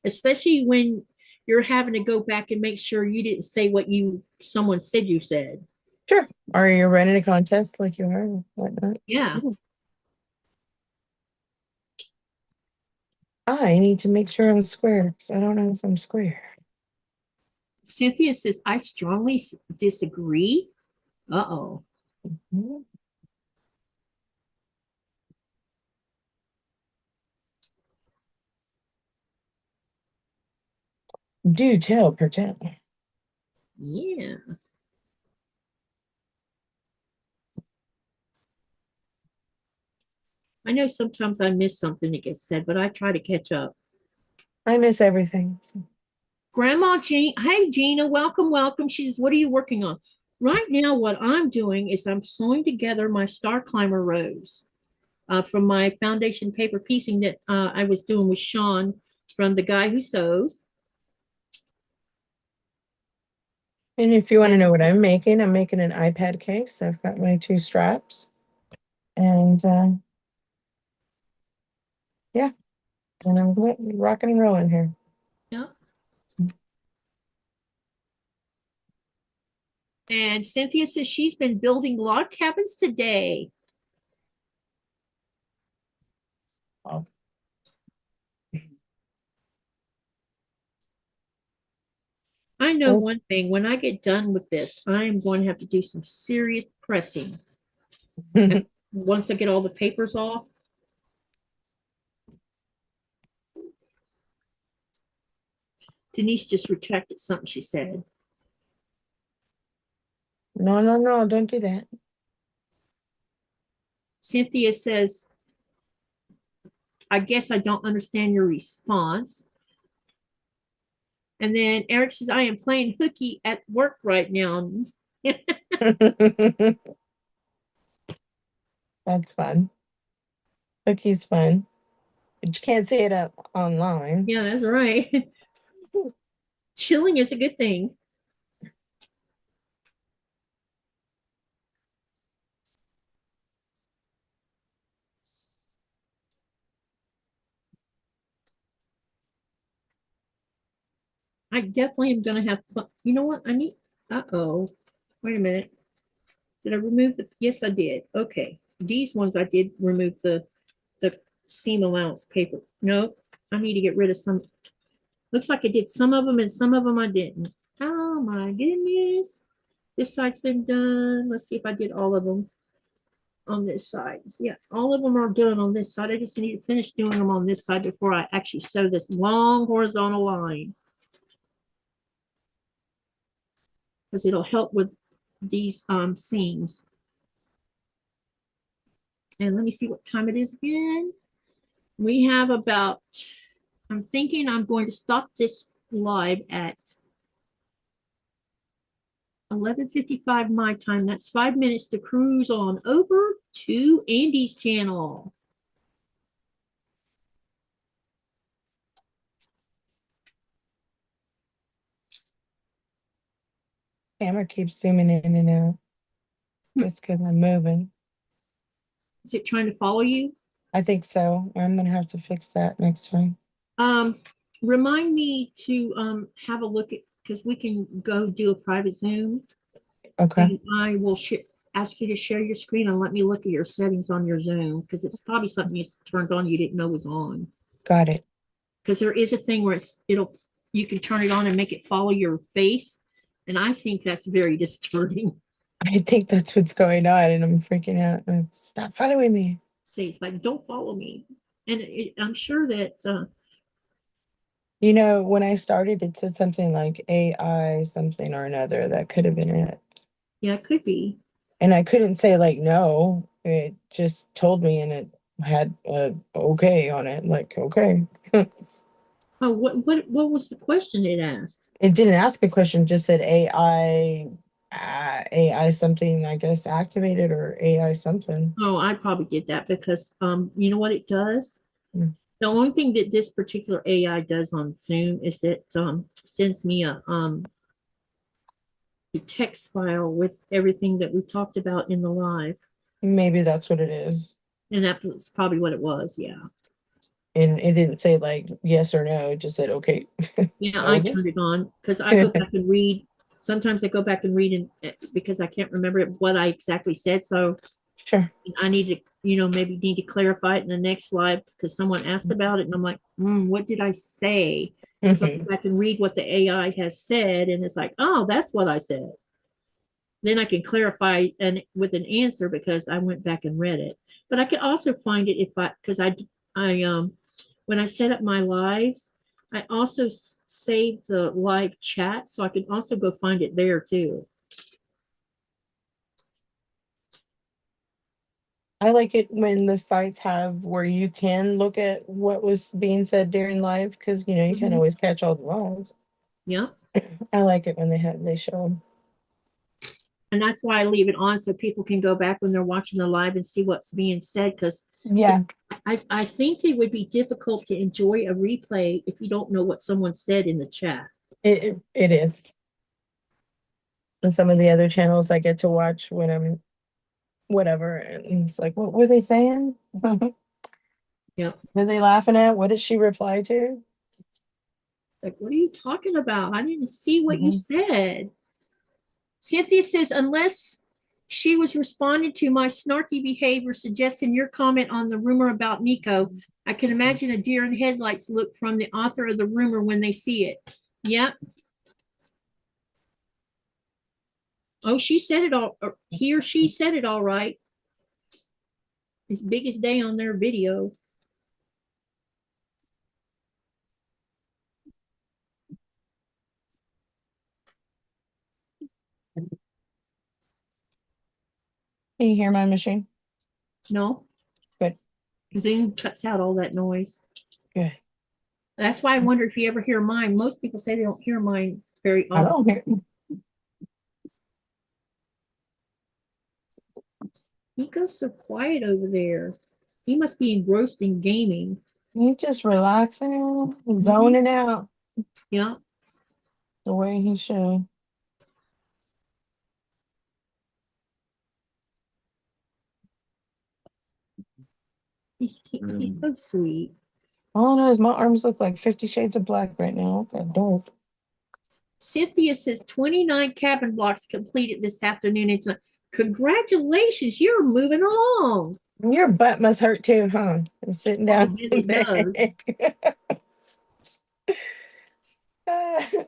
Especially when you're having to go back and make sure you didn't say what someone said you said. Sure. Or you're running a contest like you are, whatnot. Yeah. I need to make sure I'm square because I don't know if I'm square. Cynthia says, I strongly disagree. Uh-oh. Mm-hmm. Do tell, pretend. Yeah. I know sometimes I miss something that gets said, but I try to catch up. I miss everything. Grandma Jean, hey Gina, welcome, welcome. She says, what are you working on? Right now, what I'm doing is I'm sewing together my Star Climber rose from my foundation paper piecing that I was doing with Sean from The Guy Who Sews. And if you want to know what I'm making an iPad case. I've got my 2 straps. And yeah, and I'm rocking and rolling here. Yeah. And Cynthia says she's been building log cabins today. Oh. I know one thing, when I get done with this, I am going to have to do some serious pressing. Once I get all the papers off. Denise just retracted something she said. No, don't do that. Cynthia says, I guess I don't understand your response. And then Eric says, I am playing hooky at work right now. That's fun. Hookie's fun. But you can't say it out online. Yeah, that's right. Chilling is a good thing. I definitely am going to have fun. You know what? I need, uh-oh. Wait a minute. Did I remove the, yes, I did. Okay. These ones I did remove the seam allowance paper. Nope. I need to get rid of some. Looks like I did some of them and some of them I didn't. Oh my goodness. This side's been done. Let's see if I did all of them on this side. Yeah, all of them are done on this side. I just need to finish doing them on this side before I actually sew this long horizontal line. Because it'll help with these seams. And let me see what time it is again. We have about, I'm thinking I'm going to stop this live at 11:55 my time. That's 5 minutes to cruise on over to Andy's channel. Camera keeps zooming in and out. That's because I'm moving. Is it trying to follow you? I think so. I'm gonna have to fix that next time. Remind me to have a look at, because we can go do a private Zoom. Okay. And I will ask you to share your screen and let me look at your settings on your Zoom, because it's probably something you turned on you didn't know was on. Got it. Because there is a thing where you can turn it on and make it follow your face, and I think that's very disturbing. I think that's what's going on, and I'm freaking out. Stop following me. See, it's like, don't follow me. And I'm sure that you know, when I started, it said something like AI something or another. That could have been it. Yeah, it could be. And I couldn't say like no. It just told me, and it had okay on it. Like okay. Oh, what was the question it asked? It didn't ask a question. Just said AI. AI something, I guess, activated, or AI something. Oh, I probably did that because you know what it does? Mm. The only thing that this particular AI does on Zoom is it sends me a text file with everything that we talked about in the live. Maybe that's what it is. And that's probably what it was, yeah. And it didn't say like yes or no, it just said okay. Yeah, Okay. I turned it on because I go back and read. Sometimes I go back and read because I can't remember what I exactly said. So Sure. I need to, maybe need to clarify it in the next slide because someone asked about it and I'm like, what did I say? So I go back and read what the AI has said and it's like, oh, that's what I said. Then I can clarify with an answer because I went back and read it. But I could also find it because when I set up my lives, I also saved the live chat, so I could also go find it there too. I like it when the sites have where you can look at what was being said during live, because you know you can't always catch all the lives. Yeah. I like it when they show them. And that's why I leave it on so people can go back when they're watching the live and see what's being said. Because Yeah, I think it would be difficult to enjoy a replay if you don't know what someone said in the chat. it is. And some of the other channels I get to watch when I'm whatever, and it's like, what were they saying? Yeah. Were they laughing at? What did she reply to? Like, what are you talking about? I didn't see what you said. Cynthia says, unless she was responding to my snarky behavior, suggesting your comment on the rumor about Nico, I can imagine a deer in headlights look from the author of the rumor when they see it. Yep. Oh, she said it all. He or she said it all right. His biggest day on their video. Can you hear my machine? No. Good. Zoom cuts out all that noise. Good. That's why I wonder if you ever hear mine. Most people say they don't hear mine very I often. don't hear. Nico's so quiet over there. He must be engrossed in gaming. He's just relaxing, zoning out Yeah. the way he should. He's so sweet. All I know is my arms look like 50 Shades of Black right now. Okay, dark. Cynthia says 29 cabin blocks completed this afternoon. And congratulations, you're moving along. Your butt must hurt too, huh? I'm sitting down. It does.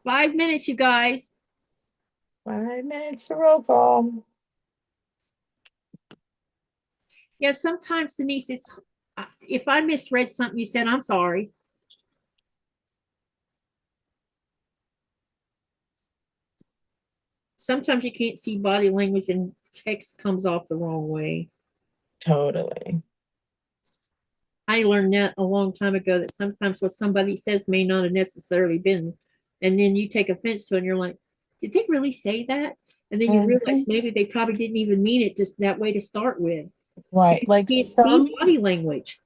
5 minutes, you guys. 5 minutes to roll call. Yeah, sometimes Denise, it's if I misread something you said, I'm sorry. Sometimes you can't see body language and text comes off the wrong way. Totally. I learned that a long time ago, that sometimes what somebody says may not have necessarily been, and then you take offense to it and you're like, did they really say that? And then you realize maybe they probably didn't even mean it just that way to start with. Right. Like you can't see body language.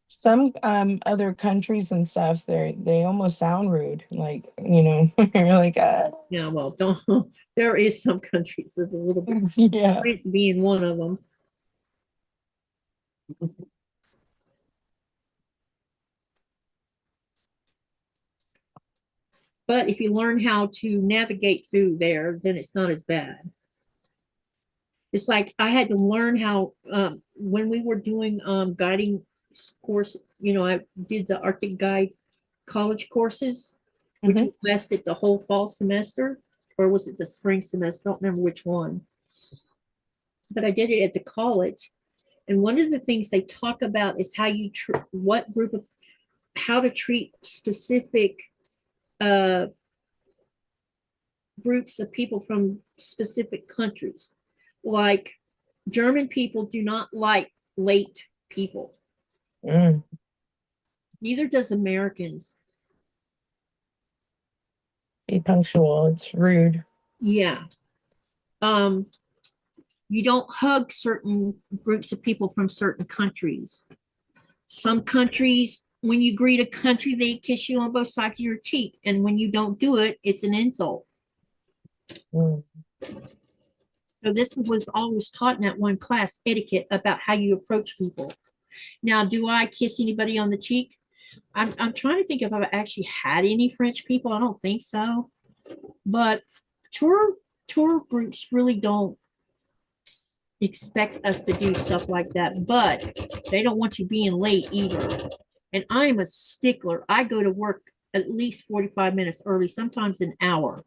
Some other countries and stuff, they almost sound rude. Like, you know, you're like, yeah, well, don't there is some countries that are a little bit, yeah. France being one of them. But if you learn how to navigate through there, then it's not as bad. It's like I had to learn how, when we were doing guiding course, you know, I did the Arctic Guide college courses, which lasted the whole fall semester, or was it the spring semester? I don't remember which one. But I did it at the college. And one of the things they talk about is how you what group of, how to treat specific groups of people from specific countries. Like German people do not like late people. Neither does Americans. Be punctual. It's rude. Yeah. You don't hug certain groups of people from certain countries. Some countries, when you greet a country, they kiss you on both sides of your cheek. And when you don't do it, it's an insult. So this was always taught in that one class, etiquette, about how you approach people. Now, do I kiss anybody on the cheek? I'm trying to think if I've actually had any French people. I don't think so. But tour groups really don't expect us to do stuff like that, but they don't want you being late either. And I'm a stickler. I go to work at least 45 minutes early, sometimes an hour.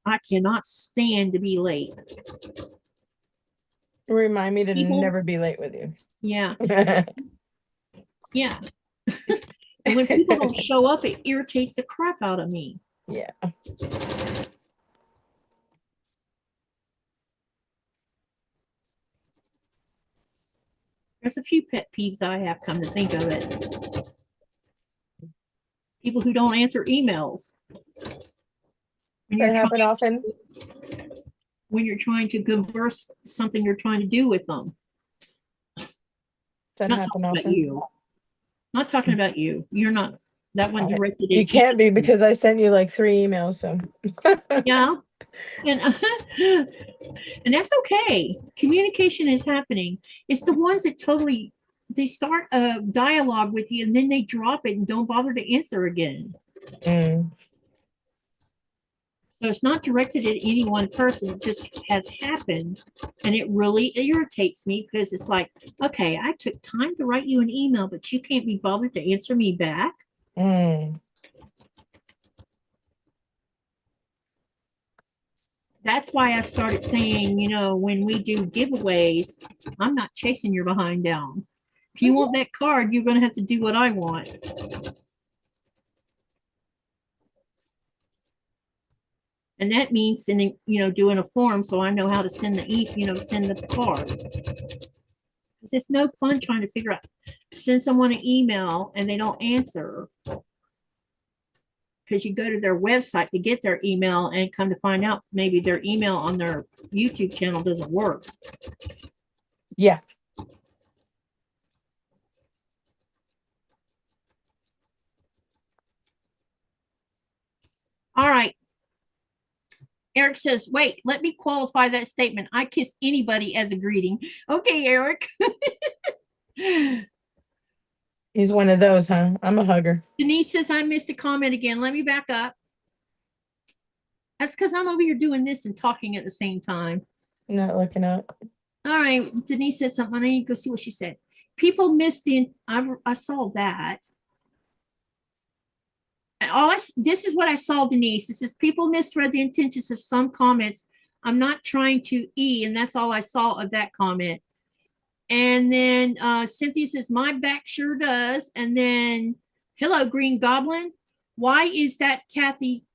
I cannot stand to be late. Remind me to never be late with you. Yeah. Yeah. And when people don't show up, it irritates the crap out of me. Yeah. There's a few pet peeves I have, come to think of it. People who don't answer emails. That happen often. When you're trying to converse something you're trying to do with them. That Not happen talking about often. you. Not talking about you. You're not that one directed. You can't be, because I sent you like 3 emails. So yeah. And that's okay. Communication is happening. It's the ones that totally, they start a dialogue with you and then they drop it and don't bother to answer again. So it's not directed at any one person. It just has happened. And it really irritates me because it's like, okay, I took time to write you an email, but you can't be bothered to answer me back. That's why I started saying, you know, when we do giveaways, I'm not chasing your behind down. If you want that card, you're going to have to do what I want. And that means sending, you know, doing a form so I know how to send the send the card. Because it's no fun trying to figure out, send someone an email and they don't answer. Because you go to their website to get their email and come to find out maybe their email on their YouTube channel doesn't work. Yeah. All right. Eric says, wait, let me qualify that statement. I kiss anybody as a greeting. Okay, Eric. He's one of those, huh? I'm a hugger. Denise says, I missed a comment again. Let me back up. That's because I'm over here doing this and talking at the same time. Not looking up. All right. Denise said something. I need to go see what she said. People missed the, I saw that. This is what I saw, Denise. It says people misread the intentions of some comments. I'm not trying to and that's all I saw of that comment. And then Cynthia says, my back sure does. And then, hello, Green Goblin. Why is that Kathy's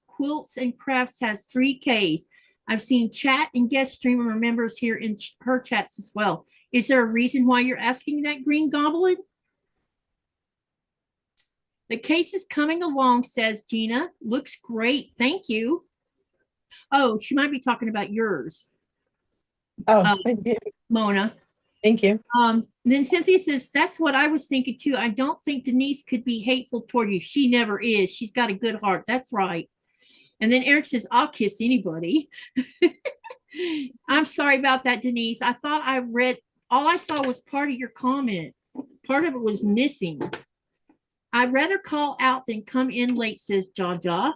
Quilts and Crafts has 3 Ks? I've seen chat and guest streamer members here in her chats as well. Is there a reason why you're asking that, Green Goblin? The case is coming along, says Gina. Looks great. Thank you. Oh, she might be talking about yours. Oh, thank you. Mona. Thank you. Then Cynthia says, that's what I was thinking too. I don't think Denise could be hateful toward you. She never is. She's got a good heart. That's right. And then Eric says, I'll kiss anybody. I'm sorry about that, Denise. I thought I read, all I saw was part of your comment. Part of it was missing. I'd rather call out than come in late, says Jaja.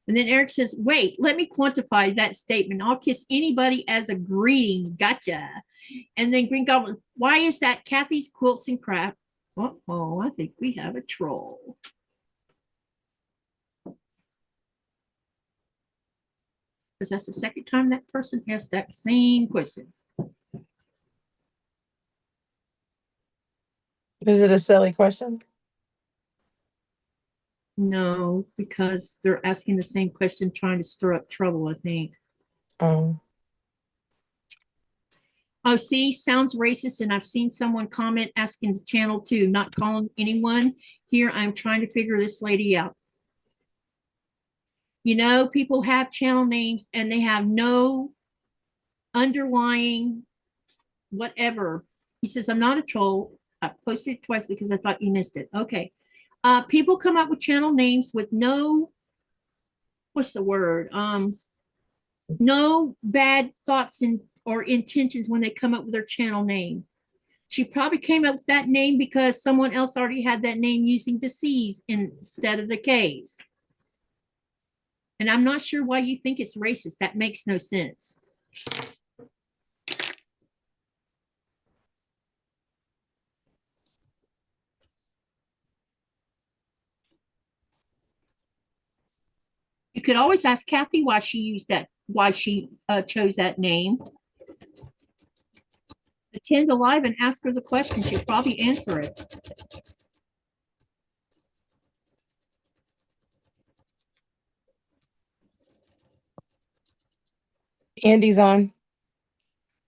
And then Eric says, wait, let me quantify that statement. I'll kiss anybody as a greeting. Gotcha. And then Green Goblin, why is that Kathy's Quilts and Craft? Oh, I think we have a troll. Because that's the second time that person asked that same question. Is it a silly question? No, because they're asking the same question, trying to stir up trouble, I think. Oh. Oh, see, sounds racist. And I've seen someone comment asking the channel too, not calling anyone here. I'm trying to figure this lady out. You know, people have channel names and they have no underlying whatever. He says, I'm not a troll. I posted it twice because I thought you missed it. Okay. People come up with channel names with no, what's the word? No bad thoughts or intentions when they come up with their channel name. She probably came up with that name because someone else already had that name using the C's instead of the K's. And I'm not sure why you think it's racist. That makes no sense. You could always ask Kathy why she used that, why she chose that name. attend the live and ask her the question. She'll probably answer it. Andy's on.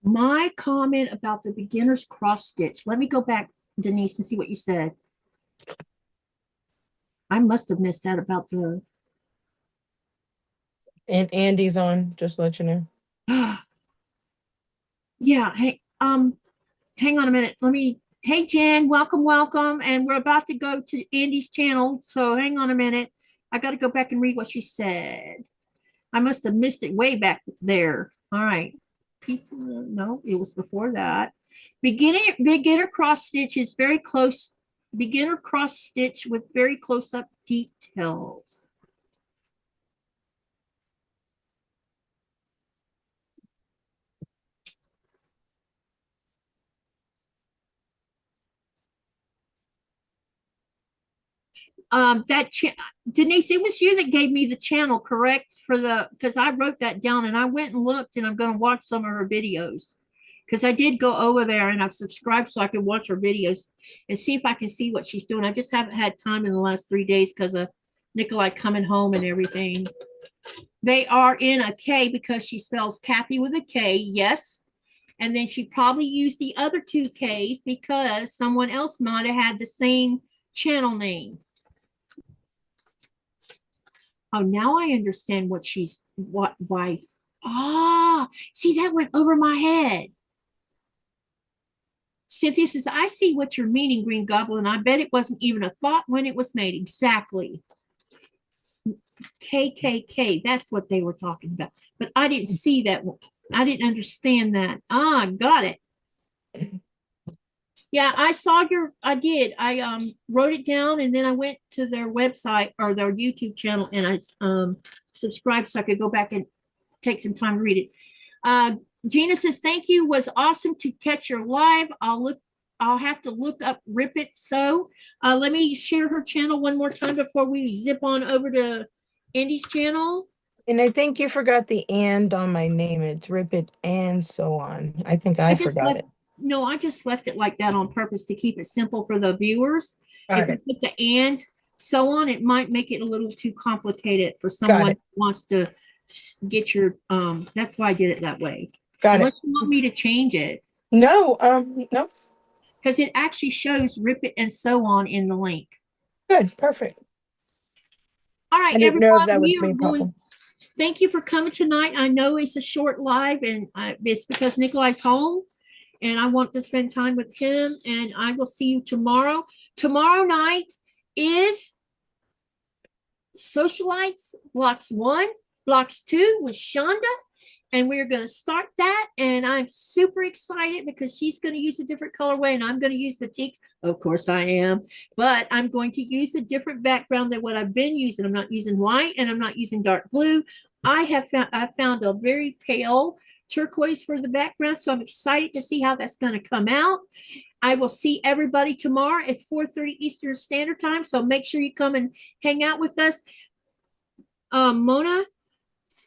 My comment about the beginner's cross stitch. Let me go back, Denise, and see what you said. I must have missed that about the. And Andy's on, just to let you know. Yeah. Hey, hang on a minute. Hey, Jen, welcome. And we're about to go to Andy's channel. So hang on a minute. I got to go back and read what she said. I must have missed it way back there. All right. People, no, it was before that. Beginner cross stitch is very close. Beginner cross stitch with very close up details. Denise, it was you that gave me the channel, correct? Because I wrote that down and I went and looked, and I'm going to watch some of her videos, because I did go over there and I've subscribed so I can watch her videos and see if I can see what she's doing. I just haven't had time in the last 3 days because of Nikolai coming home and everything. They are in a K because she spells Kathy with a K, yes. And then she probably used the other 2 Ks because someone else might have had the same channel name. Oh, now I understand why. See, that went over my head. Cynthia says, I see what you're meaning, Green Goblin. I bet it wasn't even a thought when it was made. Exactly. KKK, that's what they were talking about. But I didn't see that. I didn't understand that. Got it. Yeah, I did. I wrote it down, and then I went to their website or their YouTube channel, and I subscribed so I could go back and take some time to read it. Gina says, thank you. Was awesome to catch your live. I'll have to look up Rip It So. Let me share her channel one more time before we zip on over to Andy's channel. And I think you forgot the and on my name. It's Rip It and so on. I think I forgot it. No, I just left it like that on purpose to keep it simple for the viewers. If you put the and so on, it might make it a little too complicated for someone who wants to get your, that's why I did it that way. Unless you want me to change it. No, no. Because it actually shows Rip It and so on in the link. Good, perfect. All right, I didn't know if that would be a problem. Thank you for coming tonight. I know it's a short live, and it's because Nikolai's home, and I want to spend time with him, and I will see you tomorrow. Tomorrow night is Socialites, Blocks 1, Blocks 2 with Shonda, and we're going to start that, and I'm super excited because she's going to use a different colorway, and I'm going to use batiks. Of course I am, but I'm going to use a different background than what I've been using. I'm not using white, and I'm not using dark blue. I found a very pale turquoise for the background, so I'm excited to see how that's going to come out. I will see everybody tomorrow at 4:30 Eastern Standard Time, so make sure you come and hang out with us. Mona,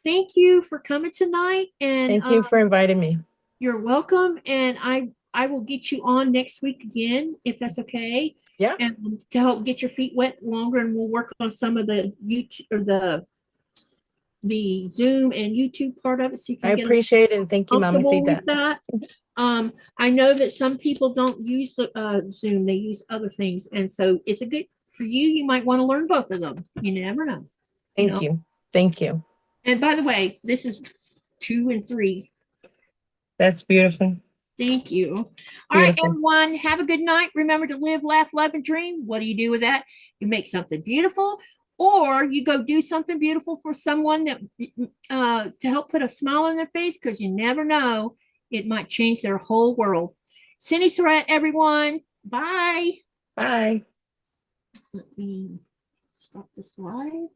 thank you for coming tonight, and thank you for inviting me. You're welcome, and I will get you on next week again if that's okay. Yeah, and to help get your feet wet longer, and we'll work on some of the YouTube or the Zoom and YouTube part of it, so you can I appreciate it, and thank you, Mama. See that. I know that some people don't use Zoom; they use other things, and so it's a good for you. You might want to learn both of them. You never know. Thank you. Thank you. And by the way, this is 2 and 3. That's beautiful. Thank you. All right, everyone, have a good night. Remember to live, laugh, love, and dream. What do you do with that? You make something beautiful, or you go do something beautiful for someone that to help put a smile on their face, because you never know, it might change their whole world. Cindy Surratt, everyone. Bye. Bye. Let me stop this live.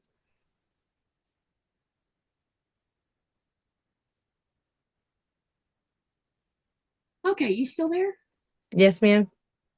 Okay, you still there? Yes, ma'am.